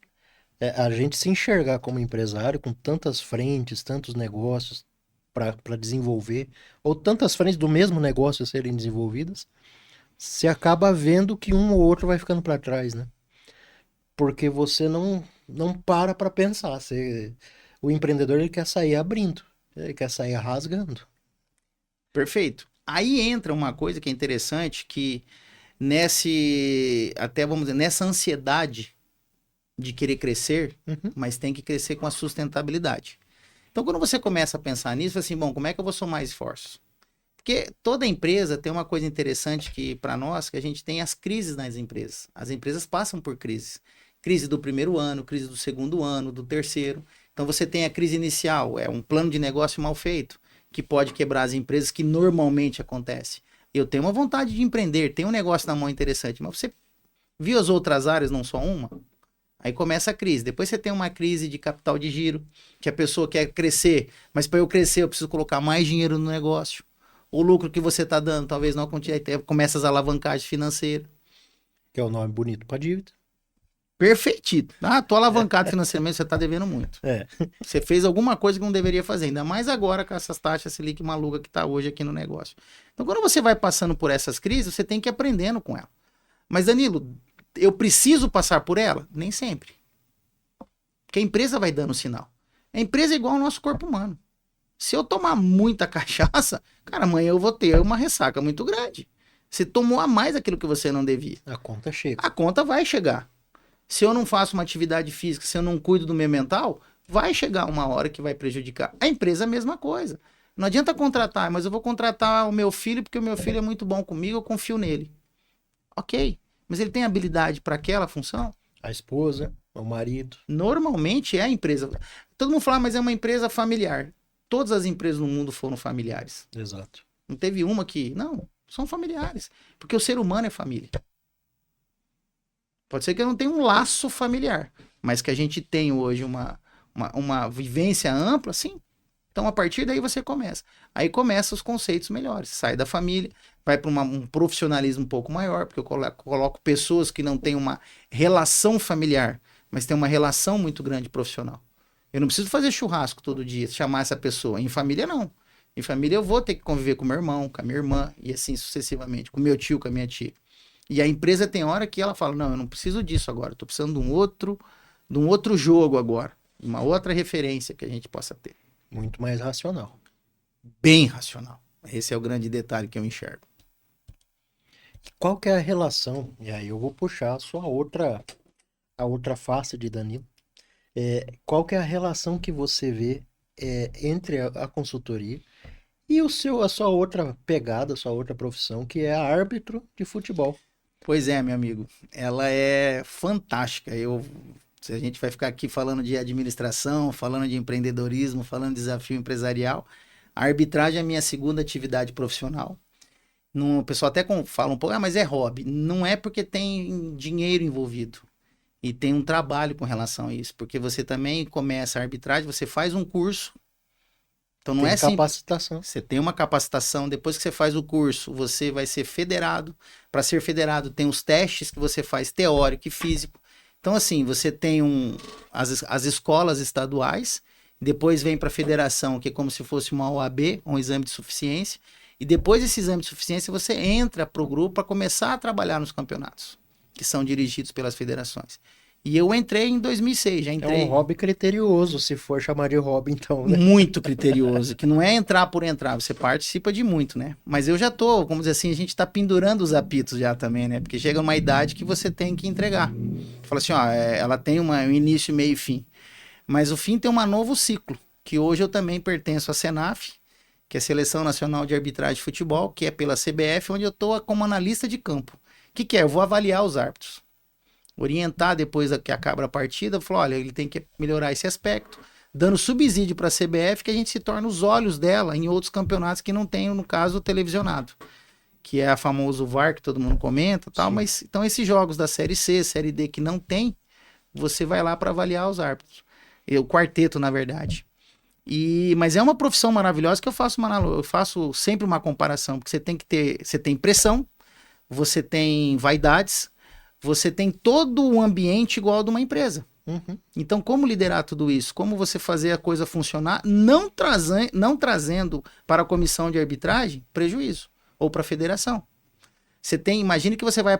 a gente se enxergar como empresário com tantas frentes, tantos negócios para desenvolver, ou tantas frentes do mesmo negócio serem desenvolvidas, você acaba vendo que um ou outro vai ficando para trás, né? Porque você não para pensar. O empreendedor ele quer sair abrindo, ele quer sair rasgando. Perfeito. Aí entra uma coisa que é interessante, que até vamos dizer, nessa ansiedade de querer crescer, mas tem que crescer com a sustentabilidade. Então, quando você começa a pensar nisso, assim, bom, como é que eu vou somar esforços? Porque toda empresa tem uma coisa interessante que, para nós, que a gente tem as crises nas empresas. As empresas passam por crises. Crise do primeiro ano, crise do segundo ano, do terceiro. Então, você tem a crise inicial, é um plano de negócio mal feito, que pode quebrar as empresas, que normalmente acontece. Eu tenho uma vontade de empreender, tenho um negócio na mão interessante, mas você viu as outras áreas, não só uma? Aí começa a crise. Depois você tem uma crise de capital de giro, que a pessoa quer crescer, mas para eu crescer eu preciso colocar mais dinheiro no negócio. O lucro que você está dando talvez não continue. Começa as alavancagens financeiras. Que é o nome bonito para dívida. Perfeitito. Ah, tô alavancado financeiramente, você está devendo muito. É. Você fez alguma coisa que não deveria fazer, ainda mais agora com essas taxas Selic maluca que está hoje aqui no negócio. Então, quando você vai passando por essas crises, você tem que ir aprendendo com ela. Mas, Danilo, eu preciso passar por ela? Nem sempre. Porque a empresa vai dando sinal. A empresa é igual ao nosso corpo humano. Se eu tomar muita cachaça, cara, amanhã eu vou ter uma ressaca muito grande. Você tomou a mais aquilo que você não devia. A conta chega. A conta vai chegar. Se eu não faço uma atividade física, se eu não cuido do meu mental, vai chegar uma hora que vai prejudicar. A empresa é a mesma coisa. Não adianta contratar, mas eu vou contratar o meu filho porque o meu filho é muito bom comigo, eu confio nele. Ok, mas ele tem habilidade para aquela função? A esposa, o marido. Normalmente é a empresa. Todo mundo fala, mas é uma empresa familiar. Todas as empresas no mundo foram familiares. Exato. Não teve uma que... Não, são familiares. Porque o ser humano é família. Pode ser que eu não tenha um laço familiar, mas que a gente tem hoje uma vivência ampla, sim. Então, a partir daí você começa. Aí começam os conceitos melhores. Sai da família, vai para um profissionalismo um pouco maior, porque eu coloco pessoas que não têm uma relação familiar, mas têm uma relação muito grande profissional. Eu não preciso fazer churrasco todo dia, chamar essa pessoa. Em família, não. Em família, eu vou ter que conviver com meu irmão, com a minha irmã, e assim sucessivamente, com meu tio, com a minha tia. E a empresa tem hora que ela fala, não, eu não preciso disso agora, eu tô precisando de um outro jogo agora, uma outra referência que a gente possa ter. Muito mais racional. Bem racional. Esse é o grande detalhe que eu enxergo. Qual que é a relação? E aí eu vou puxar a outra face de Danilo. Qual que é a relação que você vê entre a consultoria e a sua outra pegada, a sua outra profissão, que é árbitro de futebol? Pois é, meu amigo. Ela é fantástica. Eu Se a gente vai ficar aqui falando de administração, falando de empreendedorismo, falando de desafio empresarial, a arbitragem é a minha segunda atividade profissional. O pessoal até fala um pouco, mas é hobby. Não é porque tem dinheiro envolvido. E tem um trabalho com relação a isso. Porque você também começa a arbitragem, você faz um curso. Então não Tem é simples. capacitação. Você tem uma capacitação, depois que você faz o curso, você vai ser federado. Para ser federado, tem os testes que você faz teórico e físico. Então, assim, você tem as escolas estaduais, depois vem para a federação, que é como se fosse uma OAB, um exame de suficiência. E depois desse exame de suficiência, você entra para o grupo para começar a trabalhar nos campeonatos, que são dirigidos pelas federações. E eu entrei em 2006, já entrei. É um hobby criterioso, se for chamar de hobby, então, né? Muito criterioso, que não é entrar por entrar, você participa de muito, né? Mas eu já tô, vamos dizer assim, a gente tá pendurando os apitos já também, né? Porque chega uma idade que você tem que entregar. Fala assim, ó, ela tem um início, meio e fim. Mas o fim tem um novo ciclo, que hoje eu também pertenço à SENAF, que é a Seleção Nacional de Arbitragem de Futebol, que é pela CBF, onde eu tô como analista de campo. O que é? Eu vou avaliar os árbitros. Orientar depois que acaba a partida, falar, olha, ele tem que melhorar esse aspecto, dando subsídio para a CBF, que a gente se torna os olhos dela em outros campeonatos que não tem, no caso, televisionado, que é a famoso VAR, que todo mundo comenta, tal. Mas então esses jogos da Série C, Série D que não tem, você vai lá para avaliar os árbitros. O quarteto, na verdade. Mas é uma profissão maravilhosa que eu faço sempre uma comparação, porque você tem pressão, você tem vaidades, você tem todo o ambiente igual ao de uma empresa. Uhum. Então, como liderar tudo isso? Como você fazer a coisa funcionar, não trazendo para a comissão de arbitragem prejuízo, ou para a federação. Imagine que você vai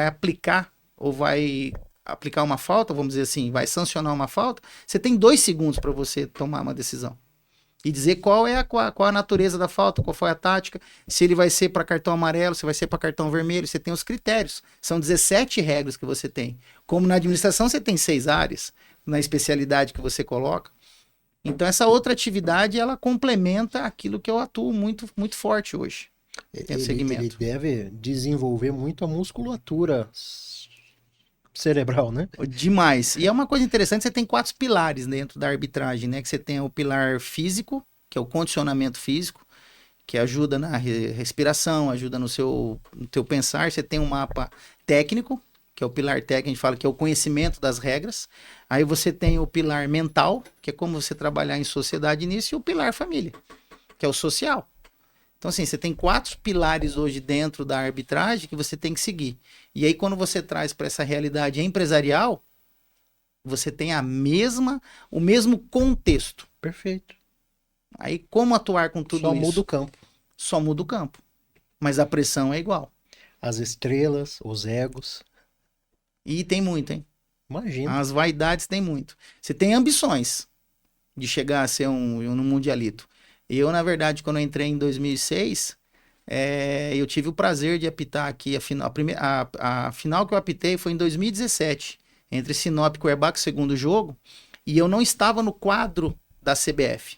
aplicar, ou vai aplicar uma falta, vamos dizer assim, vai sancionar uma falta, você tem 2 segundos para você tomar uma decisão. E dizer qual a natureza da falta, qual foi a tática, se ele vai ser para cartão amarelo, se vai ser para cartão vermelho, você tem os critérios. São 17 regras que você tem. Como na administração você tem 6 áreas, na especialidade que você coloca. Então essa outra atividade, ela complementa aquilo que eu atuo muito, muito forte hoje. Ele deve desenvolver muito a musculatura cerebral, né? Demais. E é uma coisa interessante, você tem 4 pilares dentro da arbitragem, né? Que você tem o pilar físico, que é o condicionamento físico, que ajuda na respiração, ajuda no teu pensar. Você tem um mapa técnico, que é o pilar técnico, a gente fala que é o conhecimento das regras. Aí você tem o pilar mental, que é como você trabalhar em sociedade nisso, e o pilar família, que é o social. Então, assim, você tem 4 pilares hoje dentro da arbitragem que você tem que seguir. E aí, quando você traz para essa realidade empresarial, você tem o mesmo contexto. Perfeito. Aí, como atuar com tudo isso? Só muda o campo. Só muda o campo. Mas a pressão é igual. As estrelas, os egos. E tem muito, hein? Imagina. As vaidades tem muito. Você tem ambições de chegar a ser um mundialito. Eu, na verdade, quando eu entrei em 2006, eu tive o prazer de apitar aqui a final que eu apitei foi em 2017, entre Sinop e Cuiabá, segundo jogo, e eu não estava no quadro da CBF.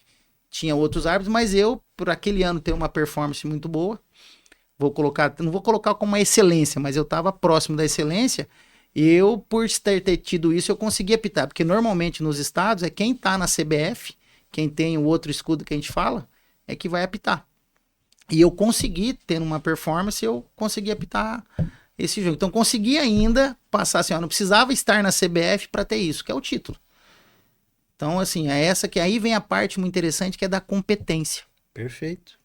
Tinha outros árbitros, mas eu, por aquele ano, ter uma performance muito boa, não vou colocar como uma excelência, mas eu estava próximo da excelência, eu, por ter tido isso, eu consegui apitar, porque normalmente nos estados é quem está na CBF, quem tem o outro escudo que a gente fala, é que vai apitar. E eu consegui, tendo uma performance, eu consegui apitar esse jogo. Então, consegui ainda passar assim, não precisava estar na CBF para ter isso, que é o título. Então, assim, é essa que aí vem a parte muito interessante, que é da competência. Perfeito.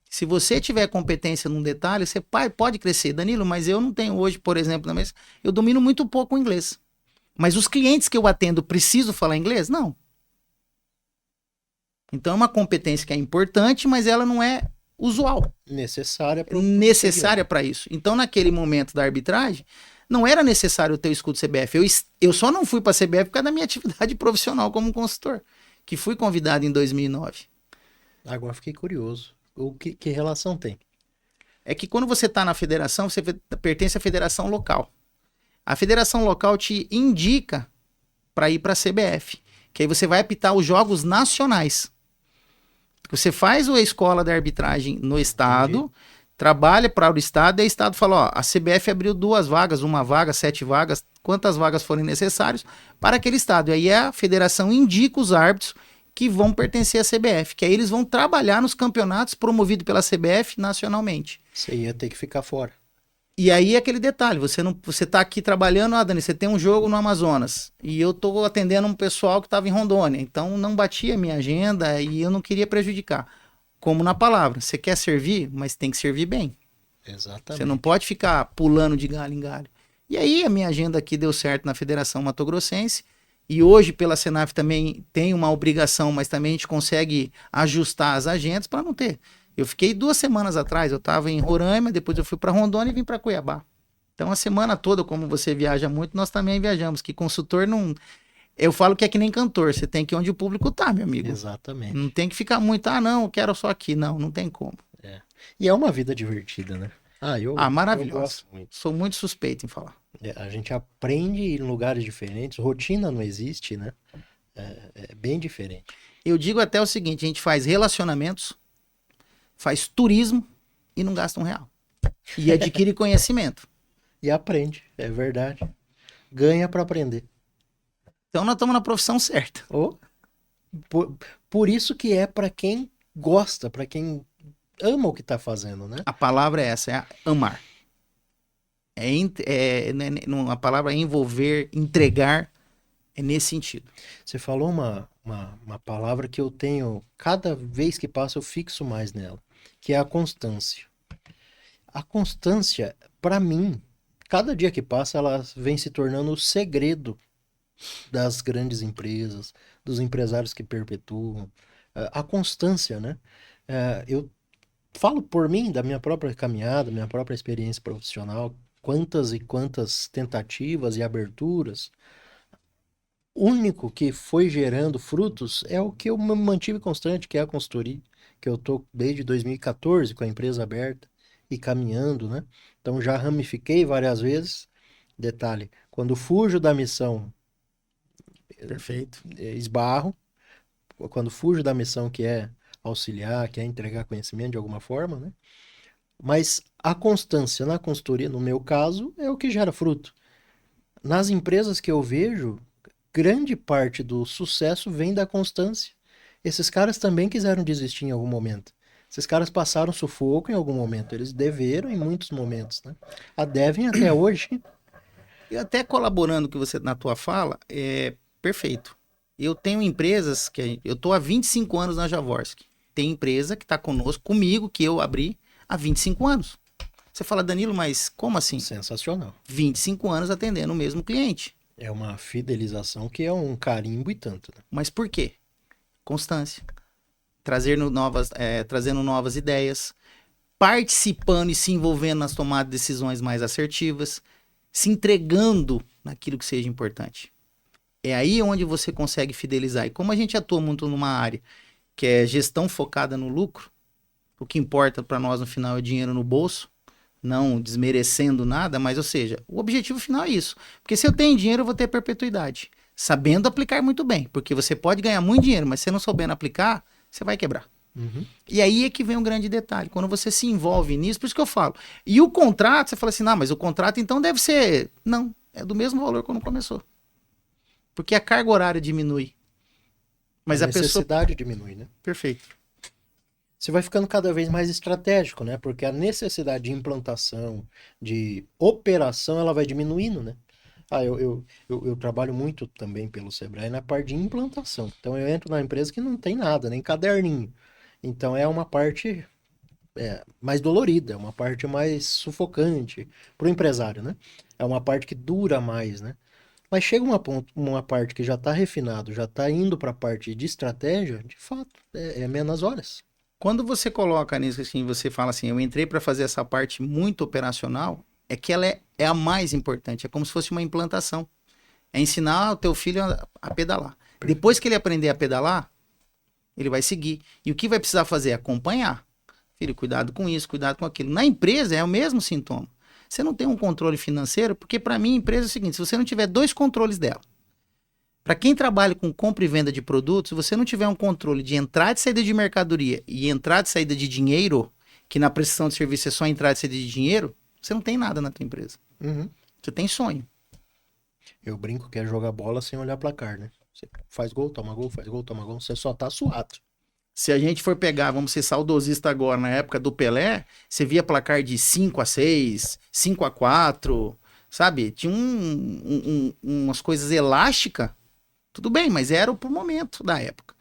Se você tiver competência num detalhe, você pode crescer. Danilo, mas eu não tenho hoje, por exemplo, na mesa, eu domino muito pouco o inglês. Mas os clientes que eu atendo, preciso falar inglês? Não. Então é uma competência que é importante, mas ela não é usual. Necessária para isso. Então, naquele momento da arbitragem, não era necessário ter o escudo CBF. Eu só não fui para a CBF por causa da minha atividade profissional como consultor, que fui convidado em 2009. Agora fiquei curioso. Que relação tem? É que quando você está na federação, você pertence à federação local. A federação local te indica para ir para a CBF, que aí você vai apitar os jogos nacionais. Você faz a escola da arbitragem no estado, trabalha para o estado, e o estado fala, ó, a CBF abriu 2 vagas, 1 vaga, 7 vagas, quantas vagas forem necessárias para aquele estado. E aí a federação indica os árbitros que vão pertencer à CBF, que aí eles vão trabalhar nos campeonatos promovidos pela CBF nacionalmente. Você ia ter que ficar fora. E aí aquele detalhe, você tá aqui trabalhando, Dani, você tem um jogo no Amazonas, e eu tô atendendo um pessoal que estava em Rondônia, então não batia a minha agenda e eu não queria prejudicar. Como na palavra, você quer servir, mas tem que servir bem. Exatamente. Você não pode ficar pulando de galho em galho. E aí a minha agenda aqui deu certo na Federação Mato Grossense, e hoje pela Senaf também tem uma obrigação, mas também a gente consegue ajustar as agendas para não ter. Eu fiquei 2 semanas atrás, eu estava em Roraima, depois eu fui para Rondônia e vim para Cuiabá. Então a semana toda, como você viaja muito, nós também viajamos, que consultor não... Eu falo que é que nem cantor, você tem que ir onde o público tá, meu amigo. Exatamente. Não tem que ficar muito, não, eu quero só aqui. Não tem como. E é uma vida divertida, né? Maravilhoso. Eu gosto muito. Sou muito suspeito em falar. A gente aprende em lugares diferentes, rotina não existe, né? É bem diferente. Eu digo até o seguinte, a gente faz relacionamentos, faz turismo e não gasta R$1. E adquire conhecimento. E aprende, é verdade. Ganha para aprender. Então nós estamos na profissão certa. Por isso que é para quem gosta, para quem ama o que tá fazendo, né? A palavra é essa, é amar. A palavra é envolver, entregar, é nesse sentido. Você falou uma palavra que eu tenho, cada vez que passa eu fixo mais nela, que é a constância. A constância, para mim, cada dia que passa, ela vem se tornando o segredo das grandes empresas, dos empresários que perpetuam. A constância, né? Eu falo por mim, da minha própria caminhada, minha própria experiência profissional, quantas e quantas tentativas e aberturas. O único que foi gerando frutos é o que eu me mantive constante, que é a consultoria, que eu tô desde 2014 com a empresa aberta e caminhando, né? Então já ramifiquei várias vezes. Detalhe, quando fujo da missão, Perfeito. esbarro. Quando fujo da missão que é auxiliar, que é entregar conhecimento de alguma forma, né? Mas a constância na consultoria, no meu caso, é o que gera fruto. Nas empresas que eu vejo, grande parte do sucesso vem da constância. Esses caras também quiseram desistir em algum momento. Esses caras passaram sufoco em algum momento. Eles deveram em muitos momentos, né? Devem até hoje. E até colaborando que você na tua fala, é perfeito. Eu tenho empresas que eu tô há 25 anos na Jaworski. Tem empresa que está comigo, que eu abri há 25 anos. Você fala, Danilo, mas como assim? Sensacional. 25 anos atendendo o mesmo cliente. É uma fidelização que é um carimbo e tanto, né? Mas por quê? Constância. Trazendo novas ideias, participando e se envolvendo nas tomadas de decisões mais assertivas, se entregando naquilo que seja importante. É aí onde você consegue fidelizar. E como a gente atua muito numa área que é gestão focada no lucro, o que importa para nós no final é dinheiro no bolso, não desmerecendo nada, mas, ou seja, o objetivo final é isso. Porque se eu tenho dinheiro, eu vou ter perpetuidade. Sabendo aplicar muito bem. Porque você pode ganhar muito dinheiro, mas se não souber aplicar, você vai quebrar. Uhum. E aí é que vem um grande detalhe. Quando você se envolve nisso, por isso que eu falo. E o contrato, você fala assim, não, mas o contrato então deve ser... Não, é do mesmo valor quando começou. Porque a carga horária diminui. Mas a necessidade diminui, né? Perfeito. Você vai ficando cada vez mais estratégico, né? Porque a necessidade de implantação, de operação, ela vai diminuindo, né? Eu trabalho muito também pelo Sebrae na parte de implantação. Então eu entro na empresa que não tem nada, nem caderninho. Então é uma parte mais dolorida, é uma parte mais sufocante para o empresário, né? É uma parte que dura mais, né? Mas chega uma parte que já está refinado, já está indo para a parte de estratégia, de fato, é menos horas. Quando você coloca nisso, assim, você fala assim, eu entrei para fazer essa parte muito operacional, é que ela é a mais importante, é como se fosse uma implantação. É ensinar o teu filho a pedalar. Depois que ele aprender a pedalar, ele vai seguir. E o que vai precisar fazer? É acompanhar. Filho, cuidado com isso, cuidado com aquilo. Na empresa é o mesmo sintoma. Você não tem um controle financeiro, porque para mim a empresa é o seguinte, se você não tiver 2 controles dela, para quem trabalha com compra e venda de produtos, se você não tiver um controle de entrada e saída de mercadoria e entrada e saída de dinheiro, que na prestação de serviço é só entrada e saída de dinheiro, você não tem nada na tua empresa. Uhum. Você tem sonho. Eu brinco que é jogar bola sem olhar placar, né? Você faz gol, toma gol, faz gol, toma gol, você só tá suado. Se a gente for pegar, vamos ser saudosista agora, na época do Pelé, você via placar de 5-6, 5-4, sabe? Tinha umas coisas elásticas, tudo bem, mas era pro momento da época.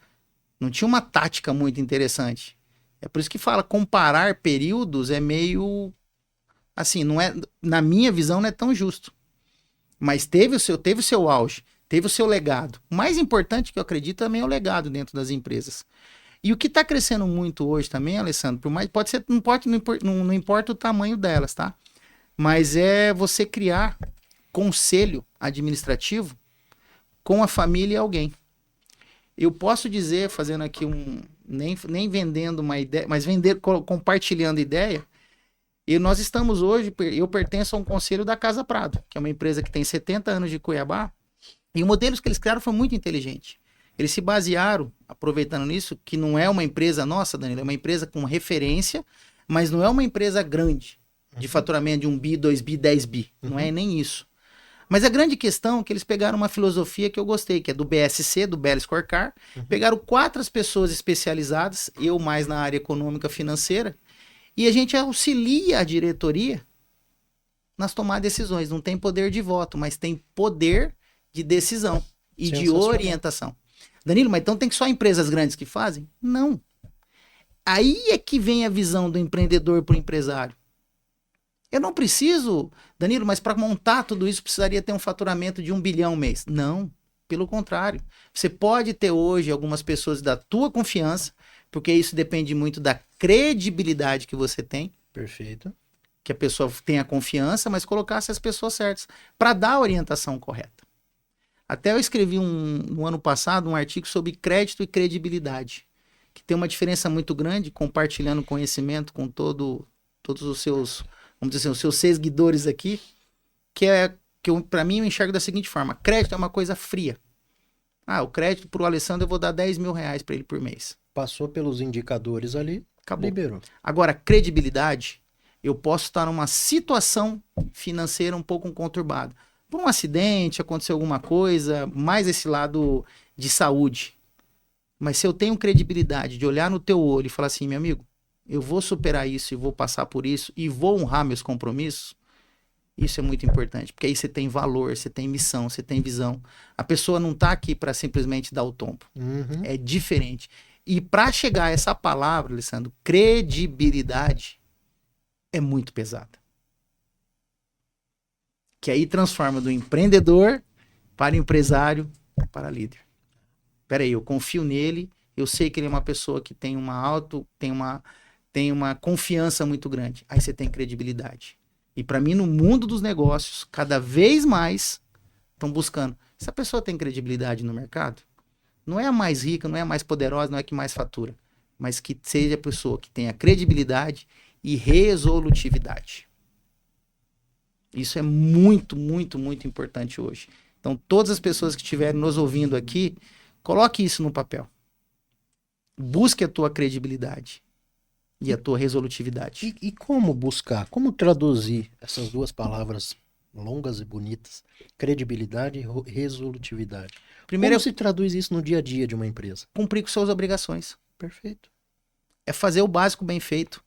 Não tinha uma tática muito interessante. É por isso que fala, comparar períodos é meio, assim, não é, na minha visão não é tão justo. Mas teve o seu auge, teve o seu legado. O mais importante que eu acredito também é o legado dentro das empresas. E o que está crescendo muito hoje também, Alessandro, por mais, pode ser, não importa o tamanho delas, tá? Mas é você criar conselho administrativo com a família e alguém. Eu posso dizer, fazendo aqui nem vendendo uma ideia, mas compartilhando ideia, e nós estamos hoje, eu pertenço a um conselho da Casa Prado, que é uma empresa que tem 70 anos de Cuiabá, e o modelo que eles criaram foi muito inteligente. Eles se basearam, aproveitando nisso, que não é uma empresa nossa, Danilo, é uma empresa com referência, mas não é uma empresa grande, de faturamento de 1 bi, 2 bi, 10 bi. Não é nem isso. Mas a grande questão é que eles pegaram uma filosofia que eu gostei, que é do BSC, do Bell Scorecard, pegaram 4 pessoas especializadas, eu mais na área econômica financeira, e a gente auxilia a diretoria nas tomadas de decisões. Não tem poder de voto, mas tem poder de decisão e de orientação. Danilo, mas então tem que só empresas grandes que fazem? Não. Aí é que vem a visão do empreendedor para o empresário. Eu não preciso, Danilo, mas para montar tudo isso precisaria ter um faturamento de 1 bilhão mês. Não, pelo contrário. Você pode ter hoje algumas pessoas da tua confiança, porque isso depende muito da credibilidade que você tem. Perfeito. Que a pessoa tenha confiança, mas colocasse as pessoas certas para dar a orientação correta. Até eu escrevi no ano passado um artigo sobre crédito e credibilidade, que tem uma diferença muito grande, compartilhando conhecimento com todos os seus, vamos dizer assim, os seus seguidores aqui, que para mim eu enxergo da seguinte forma: crédito é uma coisa fria. O crédito para o Alessandro eu vou dar 10 mil reais para ele por mês. Passou pelos indicadores ali, acabou. Liberou. Agora, credibilidade, eu posso estar numa situação financeira um pouco conturbada. Por um acidente, aconteceu alguma coisa, mais esse lado de saúde. Mas se eu tenho credibilidade de olhar no teu olho e falar assim, meu amigo, eu vou superar isso e vou passar por isso e vou honrar meus compromissos, isso é muito importante, porque aí você tem valor, você tem missão, você tem visão. A pessoa não está aqui para simplesmente dar o tombo. É diferente. E para chegar a essa palavra, Alessandro, credibilidade, é muito pesada. Que aí transforma do empreendedor para empresário, para líder. Peraí, eu confio nele, eu sei que ele é uma pessoa que tem uma confiança muito grande. Aí você tem credibilidade. E para mim, no mundo dos negócios, cada vez mais estão buscando. Essa pessoa tem credibilidade no mercado? Não é a mais rica, não é a mais poderosa, não é a que mais fatura. Mas que seja a pessoa que tenha credibilidade e resolutividade. Isso é muito, muito, muito importante hoje. Então, todas as pessoas que estiverem nos ouvindo aqui, coloque isso no papel. Busque a tua credibilidade e a tua resolutividade. E como buscar? Como traduzir essas duas palavras longas e bonitas? Credibilidade e resolutividade. Primeiro, como se traduz isso no dia a dia de uma empresa? Cumprir com suas obrigações. Perfeito. É fazer o básico bem feito.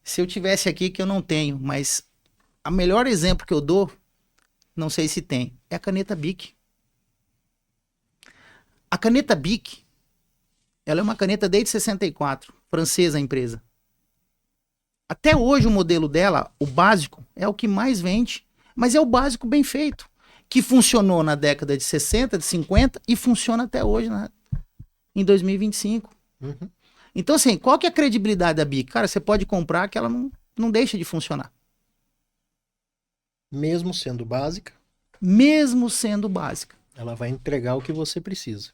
Se eu tivesse aqui, que eu não tenho, mas o melhor exemplo que eu dou, não sei se tem, é a caneta Bic. A caneta Bic, ela é uma caneta desde 64, francesa a empresa. Até hoje o modelo dela, o básico, é o que mais vende, mas é o básico bem feito, que funcionou na década de 60, de 50 e funciona até hoje, em 2025. Então assim, qual que é a credibilidade da Bic? Cara, você pode comprar que ela não deixa de funcionar. Mesmo sendo básica? Mesmo sendo básica. Ela vai entregar o que você precisa.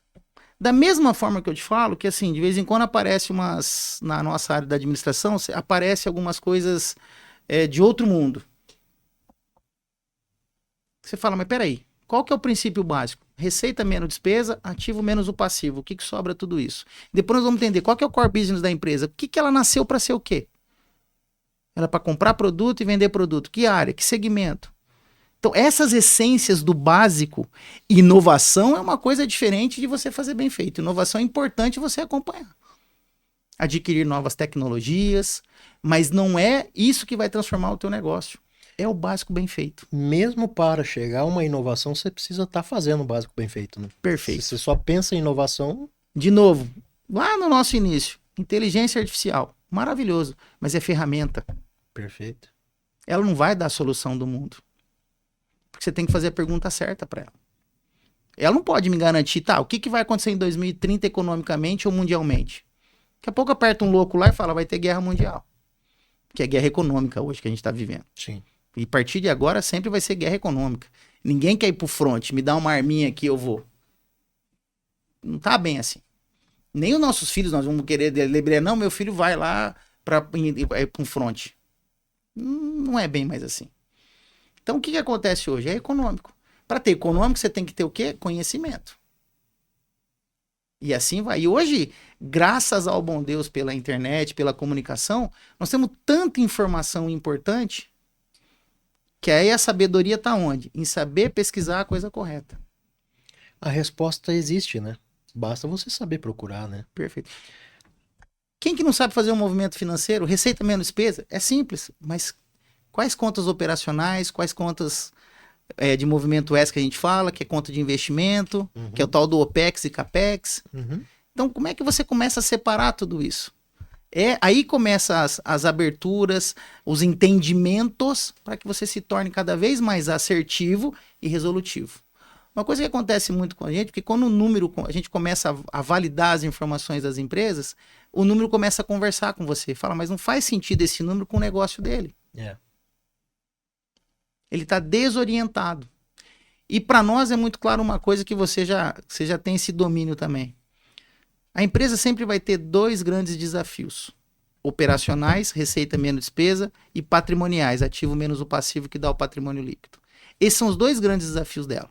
Da mesma forma que eu te falo, que assim, de vez em quando aparece na nossa área da administração, aparece algumas coisas de outro mundo. Você fala, mas peraí, qual que é o princípio básico? Receita menos despesa, ativo menos o passivo. O que sobra tudo isso? Depois nós vamos entender qual que é o core business da empresa. O que ela nasceu para ser o quê? Ela é para comprar produto e vender produto. Que área? Que segmento? Então, essas essências do básico, inovação é uma coisa diferente de você fazer bem feito. Inovação é importante você acompanhar. Adquirir novas tecnologias, mas não é isso que vai transformar o teu negócio. É o básico bem feito. Mesmo para chegar a uma inovação, você precisa estar fazendo o básico bem feito, né? Perfeito. Se você só pensa em inovação... De novo, lá no nosso início, inteligência artificial, maravilhoso, mas é ferramenta. Perfeito. Ela não vai dar a solução do mundo. Porque você tem que fazer a pergunta certa para ela. Ela não pode me garantir, tá, o que vai acontecer em 2030 economicamente ou mundialmente? Daqui a pouco aperta um louco lá e fala, vai ter guerra mundial. Que é guerra econômica hoje que a gente está vivendo. Sim. E a partir de agora sempre vai ser guerra econômica. Ninguém quer ir pro front, me dá uma arminha aqui, eu vou. Não tá bem assim. Nem os nossos filhos nós vamos querer deliberar, não, meu filho vai lá para um front. Não é bem mais assim. Então o que acontece hoje? É econômico. Para ter econômico você tem que ter o quê? Conhecimento. E assim vai. E hoje, graças ao bom Deus pela internet, pela comunicação, nós temos tanta informação importante que aí a sabedoria está onde? Em saber pesquisar a coisa correta. A resposta existe, né? Basta você saber procurar, né? Perfeito. Quem que não sabe fazer um movimento financeiro? Receita menos despesa? É simples, mas quais contas operacionais, quais contas de movimento extra que a gente fala, que é conta de investimento, que é o tal do OPEX e CAPEX. Então, como é que você começa a separar tudo isso? Aí começam as aberturas, os entendimentos, para que você se torne cada vez mais assertivo e resolutivo. Uma coisa que acontece muito com a gente, porque quando a gente começa a validar as informações das empresas, o número começa a conversar com você. Fala, mas não faz sentido esse número com o negócio dele. Ele está desorientado. E para nós é muito claro uma coisa que você já tem esse domínio também. A empresa sempre vai ter dois grandes desafios. Operacionais, receita menos despesa, e patrimoniais, ativo menos o passivo que dá o patrimônio líquido. Esses são os dois grandes desafios dela.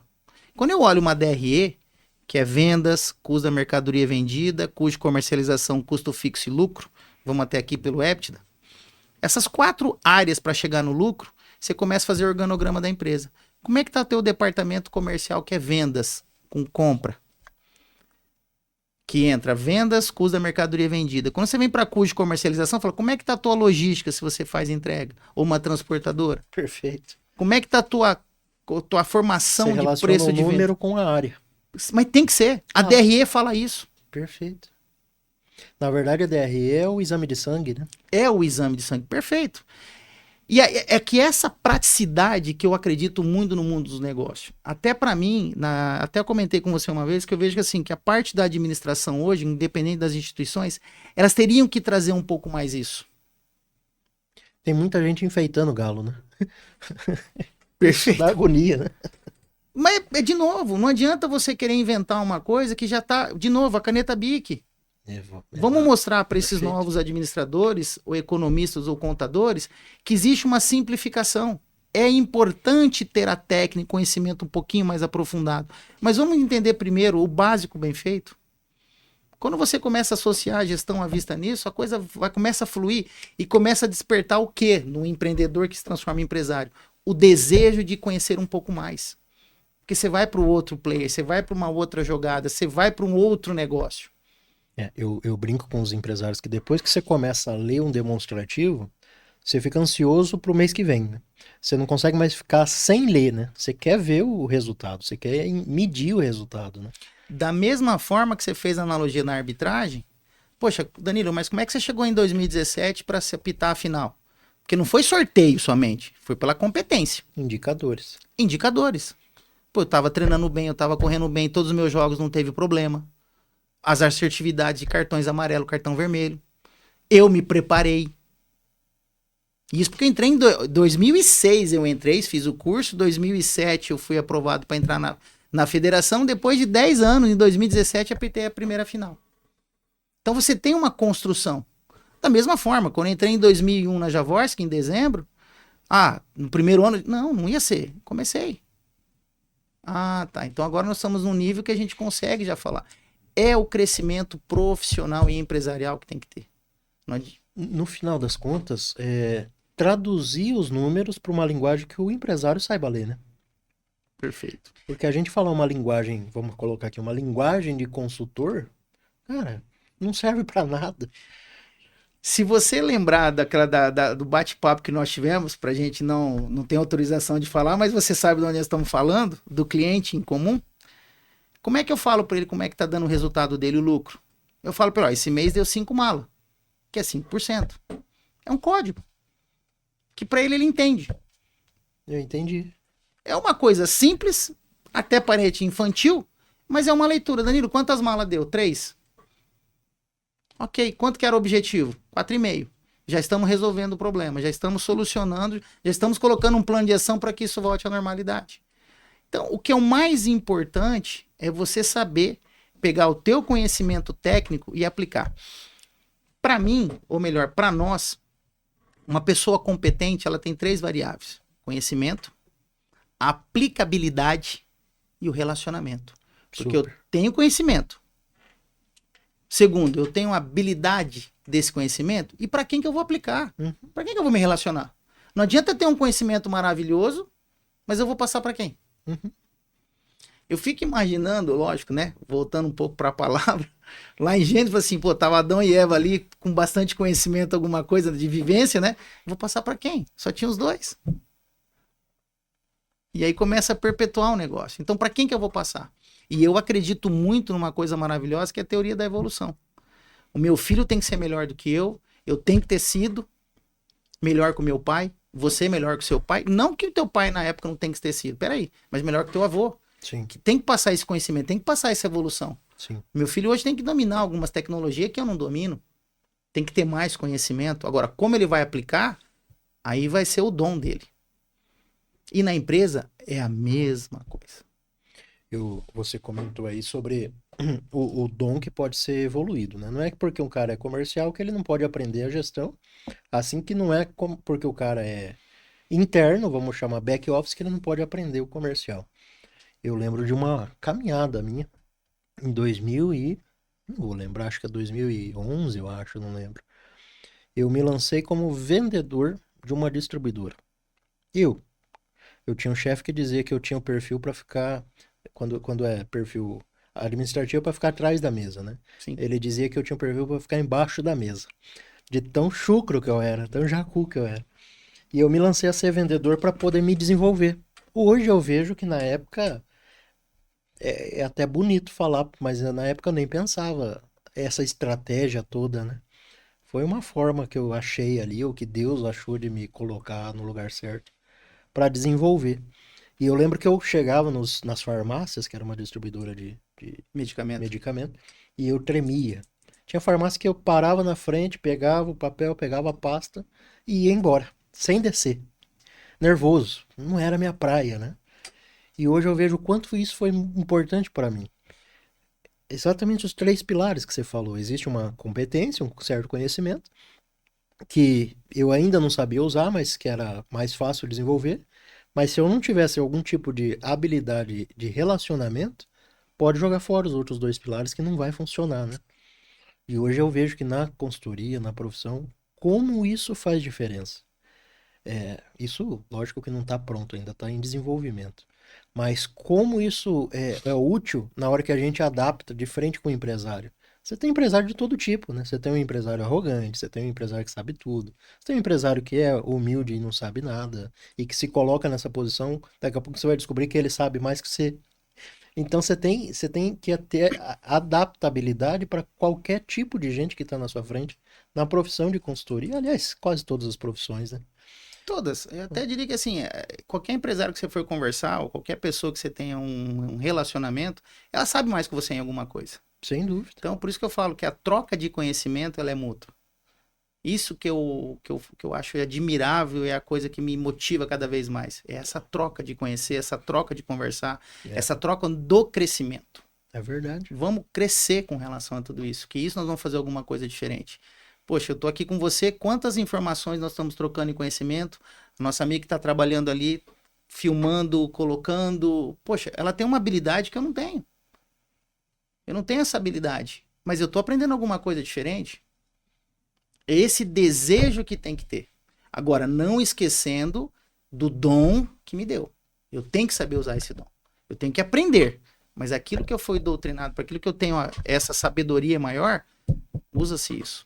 Quando eu olho uma DRE, que é vendas, custo da mercadoria vendida, custo de comercialização, custo fixo e lucro, vamos até aqui pelo EBITDA, essas 4 áreas para chegar no lucro, você começa a fazer o organograma da empresa. Como é que está o teu departamento comercial, que é vendas, com compra? Que entra vendas, custo da mercadoria vendida. Quando você vem para custo de comercialização, fala, como é que está a tua logística se você faz entrega? Ou uma transportadora? Perfeito. Como é que está a tua formação você de preço de venda? o número com a área. Mas tem que ser. A DRE fala isso. Perfeito. Na verdade, a DRE é o exame de sangue, né? É o exame de sangue. Perfeito. E é que essa praticidade que eu acredito muito no mundo dos negócios. Até para mim, até eu comentei com você uma vez, que eu vejo que, assim, que a parte da administração hoje, independente das instituições, elas teriam que trazer um pouco mais isso. Tem muita gente enfeitando o galo, né? Perfeito. Dá agonia, né? Mas, de novo, não adianta você querer inventar uma coisa que já tá... De novo, a caneta Bic. Vamos mostrar para esses novos administradores, ou economistas, ou contadores, que existe uma simplificação. É importante ter a técnica, conhecimento um pouquinho mais aprofundado. Mas vamos entender primeiro o básico bem feito. Quando você começa a associar a gestão à vista nisso, a coisa começa a fluir e começa a despertar o quê? No empreendedor que se transforma em empresário? O desejo de conhecer um pouco mais. Porque você vai para o outro player, você vai para uma outra jogada, você vai para um outro negócio. Eu brinco com os empresários que depois que você começa a ler um demonstrativo, você fica ansioso para o mês que vem, né? Você não consegue mais ficar sem ler, né? Você quer ver o resultado, você quer medir o resultado, né? Da mesma forma que você fez a analogia na arbitragem, poxa, Danilo, mas como é que você chegou em 2017 para se apitar a final? Porque não foi sorteio somente, foi pela competência. Indicadores. Pô, eu tava treinando bem, eu tava correndo bem, todos os meus jogos não teve problema. As assertividades de cartões amarelo, cartão vermelho. Eu me preparei. Isso porque eu entrei em 2006, eu entrei, fiz o curso, 2007 eu fui aprovado para entrar na federação, depois de 10 anos, em 2017 apitei a primeira final. Então você tem uma construção. Da mesma forma, quando eu entrei em 2001 na Javorsk, em dezembro, no primeiro ano, não ia ser, comecei. Tá, então agora nós estamos num nível que a gente consegue já falar. É o crescimento profissional e empresarial que tem que ter. No final das contas, traduzir os números para uma linguagem que o empresário saiba ler, né? Perfeito. Porque a gente falar uma linguagem, vamos colocar aqui, uma linguagem de consultor, cara, não serve pra nada. Se você lembrar do bate-papo que nós tivemos, para a gente não ter autorização de falar, mas você sabe de onde nós estamos falando, do cliente em comum, como é que eu falo para ele como é que está dando o resultado dele, o lucro? Eu falo para ele, ó, esse mês deu 5 malas, que é 5%. É um código, que para ele entende. Eu entendi. É uma coisa simples, até parece infantil, mas é uma leitura. Danilo, quantas malas deu? 3. Ok, quanto que era o objetivo? 4,5. Já estamos resolvendo o problema, já estamos solucionando, já estamos colocando um plano de ação para que isso volte à normalidade. Então, o que é o mais importante é você saber pegar o teu conhecimento técnico e aplicar. Para mim, ou melhor, para nós, uma pessoa competente, ela tem 3 variáveis: conhecimento, a aplicabilidade e o relacionamento. Porque eu Super. tenho conhecimento. Segundo, eu tenho habilidade desse conhecimento. E para quem que eu vou aplicar? Uhum. Para quem que eu vou me relacionar? Não adianta ter um conhecimento maravilhoso, mas eu vou passar para quem? Uhum. Eu fico imaginando, lógico, né? Voltando um pouco para a palavra, lá em Gênesis, assim, pô, tava Adão e Eva ali com bastante conhecimento, alguma coisa de vivência, né? Vou passar para quem? Só tinha os 2. E aí começa a perpetuar o negócio. Então, para quem que eu vou passar? E eu acredito muito numa coisa maravilhosa, que é a teoria da evolução. O meu filho tem que ser melhor do que eu tenho que ter sido melhor que o meu pai, você melhor que o seu pai. Não que o teu pai na época não tem que ter sido, peraí, mas melhor que o teu avô. Sim, Que tem que passar esse conhecimento, tem que passar essa evolução. sim. Meu filho hoje tem que dominar algumas tecnologias que eu não domino. Tem que ter mais conhecimento. Agora, como ele vai aplicar, aí vai ser o dom dele. E na empresa é a mesma coisa. Você comentou aí sobre o dom que pode ser evoluído, né? Não é porque um cara é comercial que ele não pode aprender a gestão, assim que não é porque o cara é interno, vamos chamar back office, que ele não pode aprender o comercial. Eu lembro de uma caminhada minha em 2000 e... não vou lembrar, acho que é 2011, eu acho, não lembro. Eu me lancei como vendedor de uma distribuidora. Eu, eu tinha um chefe que dizia que eu tinha o perfil para ficar, quando é perfil administrativo, para ficar atrás da mesa, né? Sim. Ele dizia que eu tinha um perfil para ficar embaixo da mesa. De tão chucro que eu era, tão jacu que eu era. E eu me lancei a ser vendedor para poder me desenvolver. Hoje eu vejo que na época é até bonito falar, mas na época eu nem pensava essa estratégia toda, né? Foi uma forma que eu achei ali, ou que Deus achou de me colocar no lugar certo para desenvolver. E eu lembro que eu chegava nas farmácias, que era uma distribuidora de Medicamento. medicamento, e eu tremia. Tinha farmácia que eu parava na frente, pegava o papel, pegava a pasta e ia embora, sem descer. Nervoso. Não era minha praia, né? E hoje eu vejo o quanto isso foi importante para mim. Exatamente os 3 pilares que você falou. Existe uma competência, um certo conhecimento, que eu ainda não sabia usar, mas que era mais fácil desenvolver. Mas se eu não tivesse algum tipo de habilidade de relacionamento, pode jogar fora os outros 2 pilares que não vai funcionar, né? E hoje eu vejo que na consultoria, na profissão, como isso faz diferença. Isso, lógico que não está pronto ainda, está em desenvolvimento. Mas como isso é útil na hora que a gente adapta de frente com o empresário. Você tem empresário de todo tipo, né? Você tem um empresário arrogante, você tem um empresário que sabe tudo, você tem um empresário que é humilde e não sabe nada, e que se coloca nessa posição, daqui a pouco você vai descobrir que ele sabe mais que você. Então você tem que ter adaptabilidade para qualquer tipo de gente que está na sua frente, na profissão de consultoria. Aliás, quase todas as profissões, né? Todas. Eu até diria que assim, qualquer empresário que você for conversar, ou qualquer pessoa que você tenha um relacionamento, ela sabe mais que você em alguma coisa. Sem dúvida. Então, por isso que eu falo que a troca de conhecimento, ela é mútua. Isso que eu acho admirável, é a coisa que me motiva cada vez mais. É essa troca de conhecer, essa troca de conversar, essa troca do crescimento. É verdade. Vamos crescer com relação a tudo isso, que isso nós vamos fazer alguma coisa diferente. Poxa, eu tô aqui com você, quantas informações nós estamos trocando em conhecimento? Nossa amiga que está trabalhando ali, filmando, colocando. Poxa, ela tem uma habilidade que eu não tenho. Eu não tenho essa habilidade, mas eu tô aprendendo alguma coisa diferente. É esse desejo que tem que ter. Agora, não esquecendo do dom que me deu. Eu tenho que saber usar esse dom. Eu tenho que aprender. Mas aquilo que eu fui doutrinado, para aquilo que eu tenho essa sabedoria maior, usa-se isso.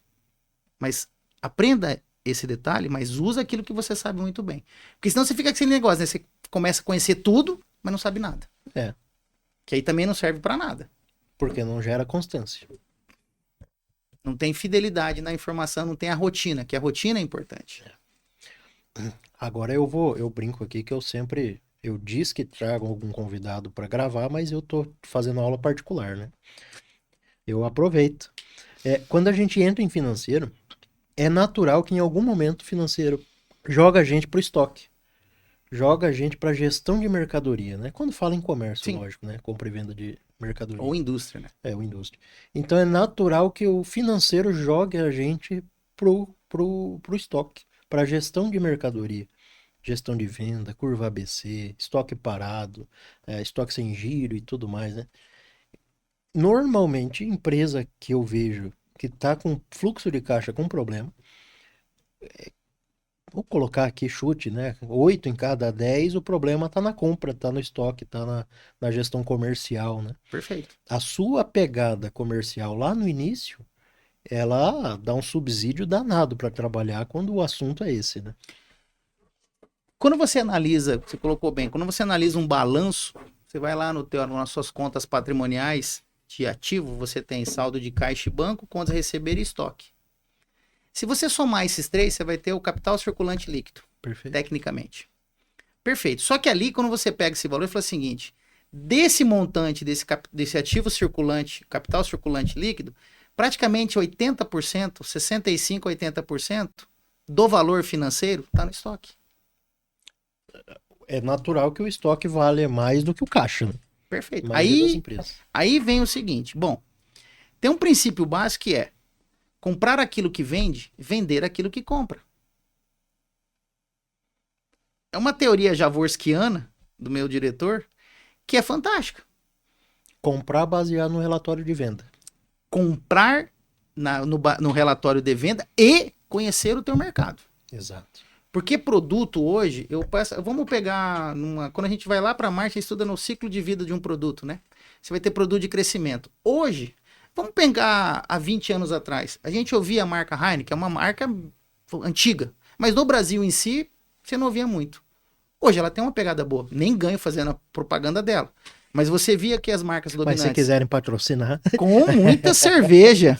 Mas aprenda esse detalhe, mas usa aquilo que você sabe muito bem. Porque senão você fica com esse negócio, né? Você começa a conhecer tudo, mas não sabe nada. É. Que aí também não serve para nada. Porque não gera constância. Não tem fidelidade na informação, não tem a rotina, que a rotina é importante. Agora eu brinco aqui que eu disse que trago algum convidado para gravar, mas eu tô fazendo aula particular, né? Eu aproveito. Quando a gente entra em financeiro, é natural que em algum momento o financeiro joga a gente pro estoque. Joga a gente para gestão de mercadoria, né? Quando fala em comércio, Sim. lógico, né? Compra e venda de mercadoria. Ou indústria, né? O indústria. Então é natural que o financeiro jogue a gente pro estoque, para gestão de mercadoria. Gestão de venda, curva ABC, estoque parado, estoque sem giro e tudo mais, né? Normalmente, empresa que eu vejo que está com fluxo de caixa com problema, vou colocar aqui chute, né? 8 em cada 10, o problema está na compra, está no estoque, está na gestão comercial, né? Perfeito. A sua pegada comercial lá no início, ela dá um subsídio danado para trabalhar quando o assunto é esse, né? Quando você analisa, você colocou bem, quando você analisa um balanço, você vai lá nas suas contas patrimoniais de ativo, você tem saldo de caixa e banco, contas a receber e estoque. Se você somar esses três, você vai ter o capital circulante líquido, Perfeito. tecnicamente. Perfeito. Só que ali, quando você pega esse valor, ele fala o seguinte, desse montante, desse ativo circulante, capital circulante líquido, praticamente 80%, 65% a 80% do valor financeiro está no estoque. É natural que o estoque vale mais do que o caixa, né? Perfeito. Maioria das empresas. Aí vem o seguinte, bom, tem um princípio básico que é comprar aquilo que vende, vender aquilo que compra. É uma teoria javorskiana, do meu diretor, que é fantástica. Comprar baseado no relatório de venda. Comprar no relatório de venda e conhecer o teu mercado. Exato. Porque produto hoje, vamos pegar quando a gente vai lá para a marcha, estuda no ciclo de vida de um produto, né? Você vai ter produto de crescimento. Hoje, vamos pegar há 20 anos atrás. A gente ouvia a marca Heineken, é uma marca antiga, mas no Brasil em si, você não ouvia muito. Hoje ela tem uma pegada boa, nem ganho fazendo a propaganda dela. Mas você via que as marcas dominantes... Mas se quiserem patrocinar... Com muita cerveja,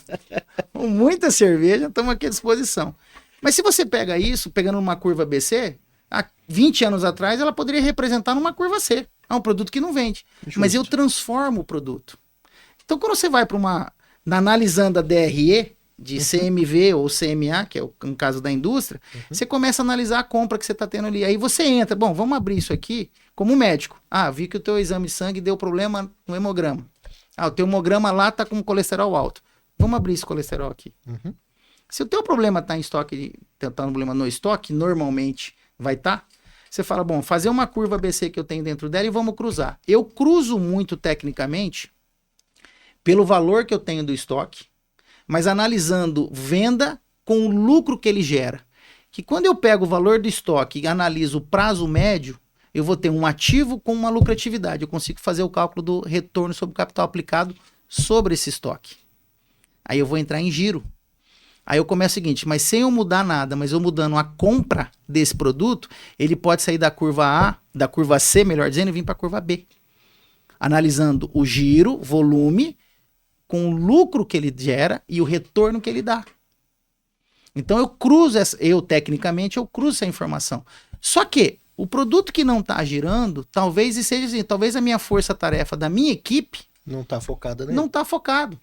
estamos aqui à disposição. Mas se você pega isso, pegando uma curva BC, há 20 anos atrás, ela poderia representar numa curva C. É um produto que não vende. Justo. Mas eu transformo o produto. Então, quando você vai para analisando a DRE, de CMV ou CMA, que é no caso da indústria, você começa a analisar a compra que você está tendo ali. Aí você entra, bom, vamos abrir isso aqui como médico. Ah, vi que o teu exame de sangue deu problema no hemograma. Ah, o teu hemograma lá está com colesterol alto. Vamos abrir esse colesterol aqui. Uhum. Se o teu problema está em estoque, tá um problema no estoque, normalmente vai estar. Você fala, bom, fazer uma curva ABC que eu tenho dentro dela e vamos cruzar. Eu cruzo muito tecnicamente pelo valor que eu tenho do estoque, mas analisando venda com o lucro que ele gera. Que quando eu pego o valor do estoque e analiso o prazo médio, eu vou ter um ativo com uma lucratividade. Eu consigo fazer o cálculo do retorno sobre o capital aplicado sobre esse estoque. Aí eu vou entrar em giro. Aí eu começo o seguinte, mas sem eu mudar nada, mas eu mudando a compra desse produto, ele pode sair da curva A, da curva C, melhor dizendo, e vir para a curva B. Analisando o giro, volume, com o lucro que ele gera e o retorno que ele dá. Então tecnicamente, eu cruzo essa informação. Só que o produto que não está girando, talvez seja assim, talvez a minha força-tarefa da minha equipe não está focada nele. Não está focado.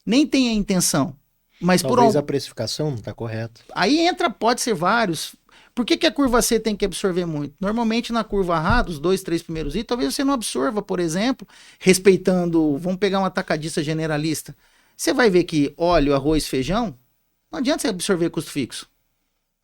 Nem tem a intenção. Mas talvez a precificação não está correta. Aí pode ser vários. Por que a curva C tem que absorver muito? Normalmente na curva A, dos 2, 3 primeiros itens, talvez você não absorva, por exemplo, respeitando, vamos pegar um atacadista generalista. Você vai ver que óleo, arroz, feijão, não adianta você absorver custo fixo.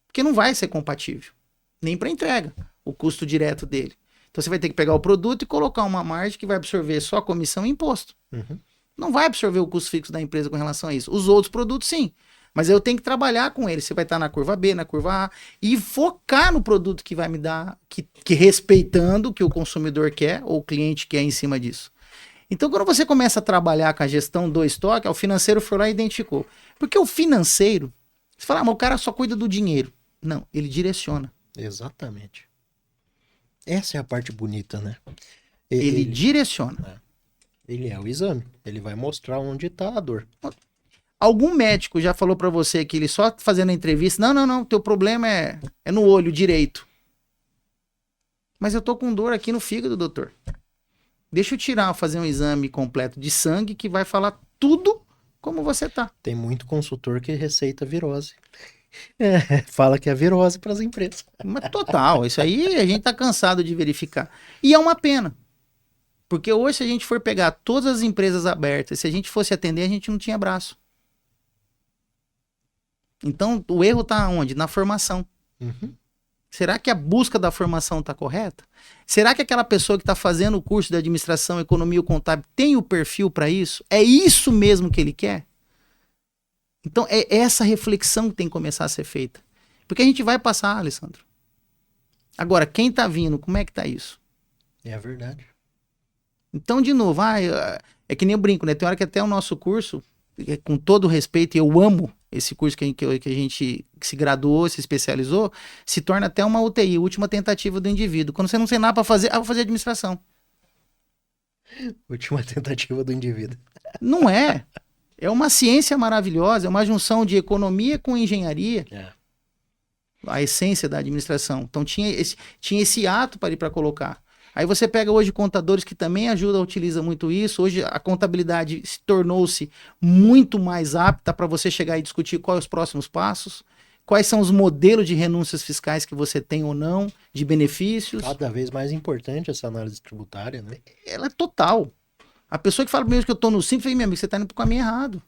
Porque não vai ser compatível. Nem para entrega, o custo direto dele. Então você vai ter que pegar o produto e colocar uma margem que vai absorver só comissão e imposto. Uhum. Não vai absorver o custo fixo da empresa com relação a isso. Os outros produtos, sim. Mas eu tenho que trabalhar com ele. Você vai estar na curva B, na curva A, e focar no produto que vai me dar, que respeitando o que o consumidor quer ou o cliente quer em cima disso. Então, quando você começa a trabalhar com a gestão do estoque, o financeiro foi lá e identificou. Porque o financeiro, você fala, mas o cara só cuida do dinheiro. Não, ele direciona. Exatamente. Essa é a parte bonita, né? Ele direciona. Ele é o exame. Ele vai mostrar onde está a dor. Algum médico já falou pra você que ele só fazendo a entrevista, não, teu problema é no olho direito. Mas eu tô com dor aqui no fígado, doutor. Deixa eu fazer um exame completo de sangue que vai falar tudo como você tá. Tem muito consultor que receita virose. Fala que é virose para as empresas. Mas total, isso aí a gente tá cansado de verificar. E é uma pena. Porque hoje, se a gente for pegar todas as empresas abertas, se a gente fosse atender, a gente não tinha braço. Então, o erro tá onde? Na formação. Uhum. Será que a busca da formação está correta? Será que aquela pessoa que está fazendo o curso de administração, economia ou contábil tem o perfil para isso? É isso mesmo que ele quer? Então, é essa reflexão que tem que começar a ser feita. Porque a gente vai passar, Alessandro. Agora, quem está vindo, como é que está isso? É verdade. Então, de novo, é que nem eu brinco, né? Tem hora que até o nosso curso, com todo respeito, e eu amo esse curso que a gente se graduou, se especializou, se torna até uma UTI, última tentativa do indivíduo. Quando você não tem nada para fazer, vou fazer administração. Última tentativa do indivíduo. Não é. É uma ciência maravilhosa, é uma junção de economia com engenharia. A essência da administração. Então tinha esse ato para ir para colocar. Aí você pega hoje contadores que também ajudam, utiliza muito isso. Hoje a contabilidade tornou-se muito mais apta para você chegar e discutir quais os próximos passos, quais são os modelos de renúncias fiscais que você tem ou não, de benefícios. Cada vez mais importante essa análise tributária, né? Ela é total. A pessoa que fala mesmo que eu estou no simples, meu amigo, você está indo para o caminho errado.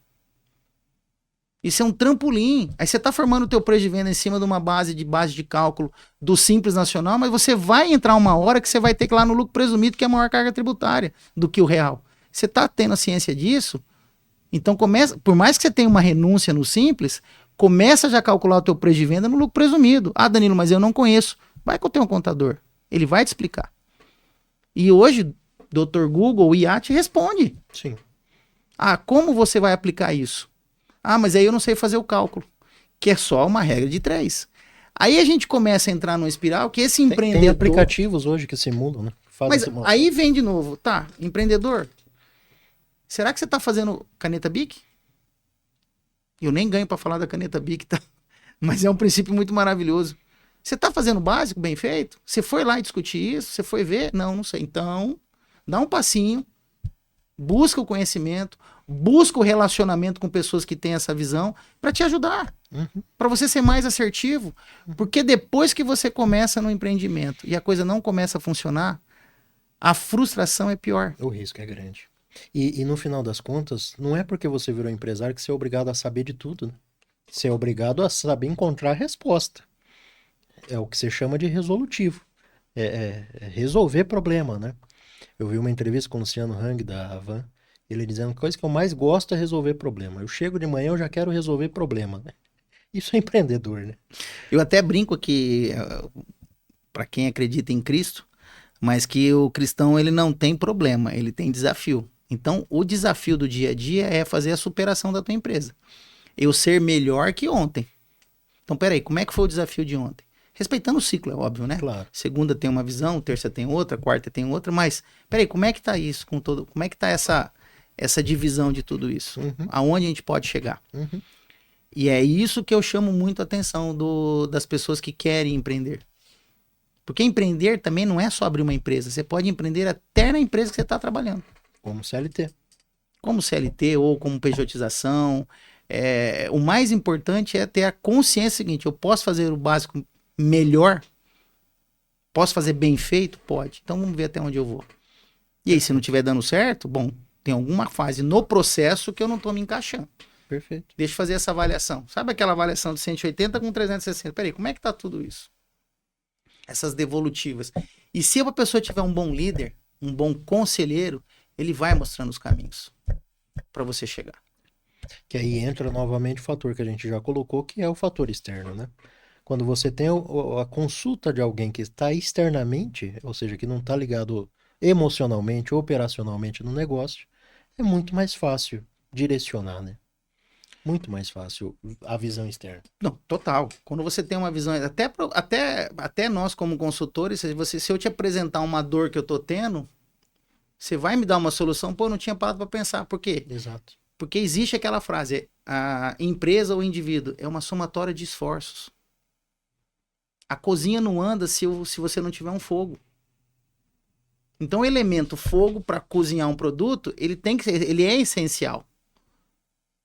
Isso é um trampolim. Aí você está formando o teu preço de venda em cima de uma base de cálculo do Simples Nacional, mas você vai entrar uma hora que você vai ter que ir lá no lucro presumido, que é a maior carga tributária do que o real. Você está tendo a ciência disso? Então começa, por mais que você tenha uma renúncia no Simples, começa já a calcular o teu preço de venda no lucro presumido. Ah, Danilo, mas eu não conheço. Vai que eu tenho um contador. Ele vai te explicar. E hoje, Dr. Google, o IA te responde. Sim. Ah, como você vai aplicar isso? Ah, mas aí eu não sei fazer o cálculo, que é só uma regra de 3. Aí a gente começa a entrar numa espiral que esse empreendedor... Tem aplicativos hoje que simulam, né? Mas aí vem de novo, tá, empreendedor, será que você tá fazendo caneta BIC? Eu nem ganho para falar da caneta BIC, tá? Mas é um princípio muito maravilhoso. Você tá fazendo o básico bem feito? Você foi lá e discutir isso? Você foi ver? Não sei. Então, dá um passinho, busca o conhecimento, busca o relacionamento com pessoas que têm essa visão para te ajudar, para você ser mais assertivo, porque depois que você começa no empreendimento e a coisa não começa a funcionar, a frustração é pior. O risco é grande. E no final das contas, não é porque você virou empresário que você é obrigado a saber de tudo, né? Você é obrigado a saber encontrar a resposta. É o que você chama de resolutivo. É resolver problema, né? Eu vi uma entrevista com o Luciano Hang da Havan, ele dizendo que a coisa que eu mais gosto é resolver problema. Eu chego de manhã, eu já quero resolver problema, né? Isso é empreendedor, né? Eu até brinco aqui, para quem acredita em Cristo, mas que o cristão ele não tem problema, ele tem desafio. Então, o desafio do dia a dia é fazer a superação da tua empresa. Eu ser melhor que ontem. Então, peraí, como é que foi o desafio de ontem? Respeitando o ciclo, é óbvio, né? Claro. Segunda tem uma visão, terça tem outra, quarta tem outra, mas peraí, como é que tá isso com todo, como é que tá essa divisão de tudo isso? Aonde a gente pode chegar? E é isso que eu chamo muito a atenção das pessoas que querem empreender. Porque empreender também não é só abrir uma empresa, você pode empreender até na empresa que você está trabalhando. Como CLT. Como CLT ou como pejotização. O mais importante é ter a consciência seguinte, eu posso fazer o básico melhor? Posso fazer bem feito? Pode. Então vamos ver até onde eu vou. E aí, se não estiver dando certo, bom, tem alguma fase no processo que eu não estou me encaixando. Perfeito. Deixa eu fazer essa avaliação. Sabe aquela avaliação de 180 com 360? Peraí, como é que tá tudo isso? Essas devolutivas. E se a pessoa tiver um bom líder, um bom conselheiro, ele vai mostrando os caminhos para você chegar. Que aí entra novamente o fator que a gente já colocou, que é o fator externo, né? Quando você tem a consulta de alguém que está externamente, ou seja, que não está ligado emocionalmente, operacionalmente no negócio, é muito mais fácil direcionar, né? Muito mais fácil a visão externa. Não, total. Quando você tem uma visão, até nós como consultores, se eu te apresentar uma dor que eu tô tendo, você vai me dar uma solução, pô, eu não tinha parado para pensar. Por quê? Exato. Porque existe aquela frase, a empresa ou indivíduo é uma somatória de esforços. A cozinha não anda se você não tiver um fogo. Então, o elemento fogo para cozinhar um produto, ele é essencial.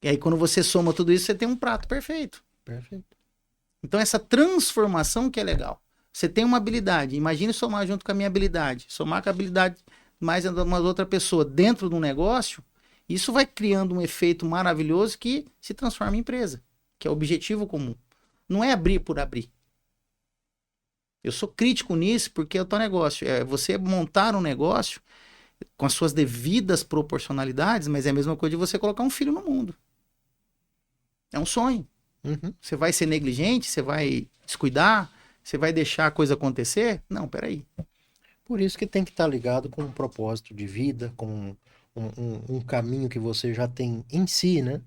E aí, quando você soma tudo isso, você tem um prato perfeito. Perfeito. Então, essa transformação que é legal. Você tem uma habilidade, imagine somar junto com a minha habilidade, somar com a habilidade mais de uma outra pessoa dentro de um negócio, isso vai criando um efeito maravilhoso que se transforma em empresa, que é o objetivo comum. Não é abrir por abrir. Eu sou crítico nisso porque é o teu negócio. É você montar um negócio com as suas devidas proporcionalidades, mas é a mesma coisa de você colocar um filho no mundo. É um sonho. Uhum. Você vai ser negligente? Você vai descuidar? Você vai deixar a coisa acontecer? Não, peraí. Por isso que tem que estar ligado com um propósito de vida, com um caminho que você já tem em si, né?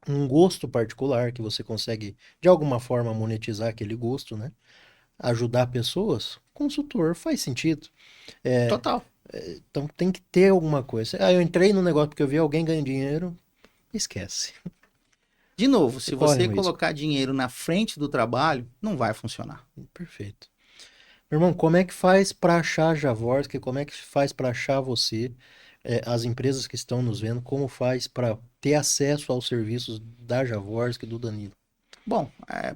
Um gosto particular que você consegue, de alguma forma, monetizar aquele gosto, né? Ajudar pessoas, consultor, faz sentido. Total. Então tem que ter alguma coisa. Ah, eu entrei no negócio porque eu vi alguém ganhando dinheiro, esquece. De novo, Você se corre você um risco. colocar dinheiro na frente do trabalho, não vai funcionar. Perfeito. Meu irmão, como é que faz para achar a Javorsk? Como é que faz para achar você? As empresas que estão nos vendo, como faz para ter acesso aos serviços da Javorsk e do Danilo? Bom,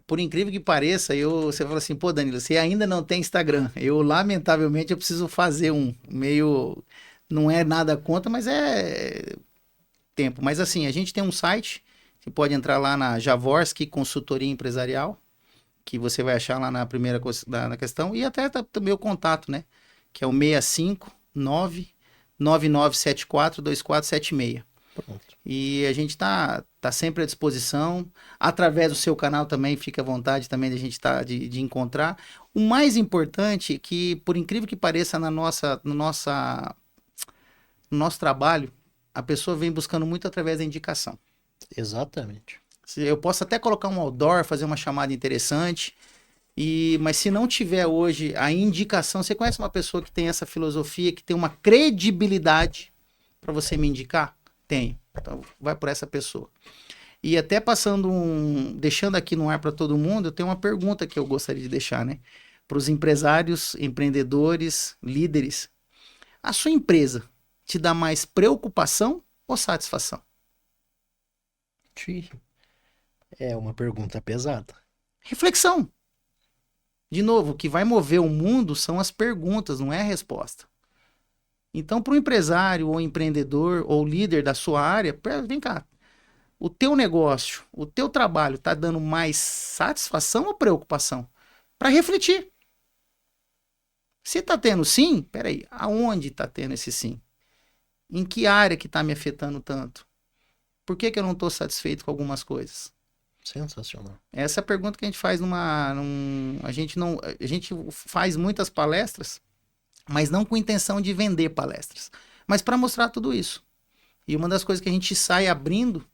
por incrível que pareça, você fala assim, pô, Danilo, você ainda não tem Instagram. Lamentavelmente, eu preciso fazer um meio. Não é nada contra, mas é tempo. Mas assim, a gente tem um site, você pode entrar lá na Javorsk Consultoria Empresarial, que você vai achar lá na primeira na questão, e até o meu contato, né? Que é o 659 9974 2476. Pronto. E a gente tá sempre à disposição. Através do seu canal também, fica à vontade também de a gente de encontrar. O mais importante é que, por incrível que pareça, no nosso trabalho, a pessoa vem buscando muito através da indicação. Exatamente. Eu posso até colocar um outdoor, fazer uma chamada interessante, mas se não tiver hoje a indicação, você conhece uma pessoa que tem essa filosofia, que tem uma credibilidade para você me indicar? Tenho. Então vai por essa pessoa. E até deixando aqui no ar para todo mundo, eu tenho uma pergunta que eu gostaria de deixar, né? Para os empresários, empreendedores, líderes. A sua empresa te dá mais preocupação ou satisfação? Tchê, é uma pergunta pesada. Reflexão. De novo, o que vai mover o mundo são as perguntas, não é a resposta. Então, para o empresário, ou empreendedor, ou líder da sua área, vem cá. O teu negócio, o teu trabalho está dando mais satisfação ou preocupação? Para refletir. Se está tendo sim, peraí, aonde está tendo esse sim? Em que área que está me afetando tanto? Por que eu não estou satisfeito com algumas coisas? Sensacional. Essa é a pergunta que a gente faz a gente não, a gente faz muitas palestras, mas não com intenção de vender palestras, mas para mostrar tudo isso. E uma das coisas que a gente sai abrindo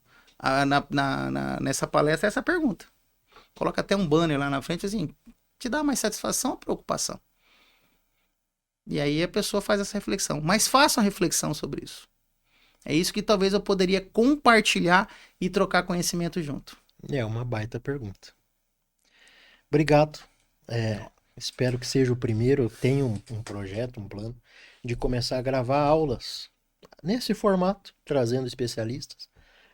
nessa palestra é essa pergunta. Coloca até um banner lá na frente assim, te dá mais satisfação ou preocupação? E aí a pessoa faz essa reflexão. Mas faça uma reflexão sobre isso. É isso que talvez eu poderia compartilhar e trocar conhecimento junto. É uma baita pergunta. Obrigado. Espero que seja o primeiro. Eu tenho um projeto, um plano de começar a gravar aulas nesse formato, trazendo especialistas.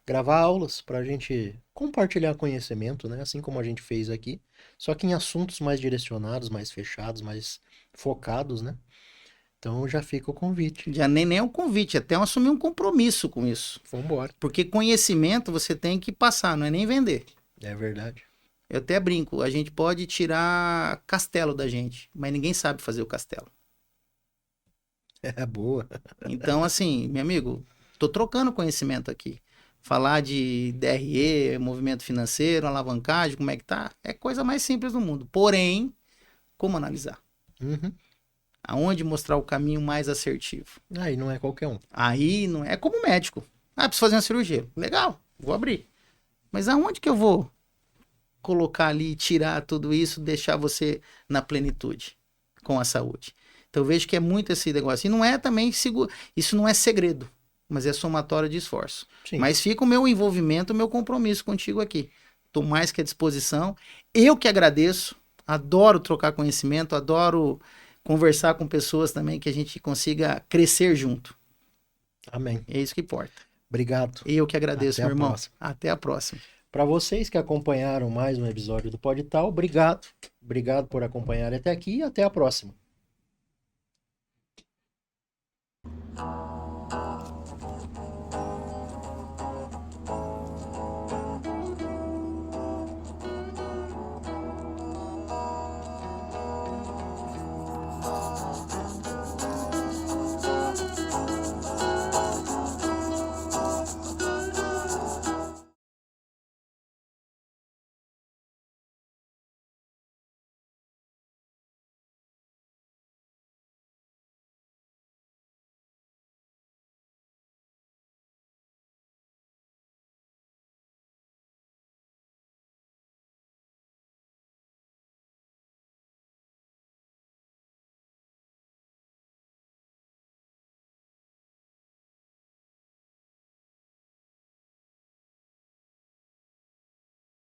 Gravar aulas para a gente compartilhar conhecimento, né? Assim como a gente fez aqui, só que em assuntos mais direcionados, mais fechados, mais focados, né? Então já fica o convite. Já nem é um convite, até assumir um compromisso com isso. Vamos embora. Porque conhecimento você tem que passar, não é nem vender. É verdade. Eu até brinco, a gente pode tirar castelo da gente, mas ninguém sabe fazer o castelo. É boa. Então, assim, meu amigo, tô trocando conhecimento aqui. falar de DRE, movimento financeiro, alavancagem, como é que tá, é coisa mais simples do mundo. Porém, como analisar? Uhum. Aonde mostrar o caminho mais assertivo? Aí não é qualquer um. Aí não é como médico. Ah, preciso fazer uma cirurgia. Legal, vou abrir. Mas aonde que eu vou colocar ali, tirar tudo isso, deixar você na plenitude com a saúde? Então eu vejo que é muito esse negócio. E não é também seguro, isso não é segredo, mas é somatório de esforço. Sim. Mas fica o meu envolvimento, o meu compromisso contigo aqui. Estou mais que à disposição. Eu que agradeço, adoro trocar conhecimento, adoro conversar com pessoas também que a gente consiga crescer junto. Amém. É isso que importa. Obrigado. Eu que agradeço, Até meu a irmão. próxima. Até a próxima. Para vocês que acompanharam mais um episódio do Pode Tal, obrigado. Obrigado por acompanhar até aqui e até a próxima.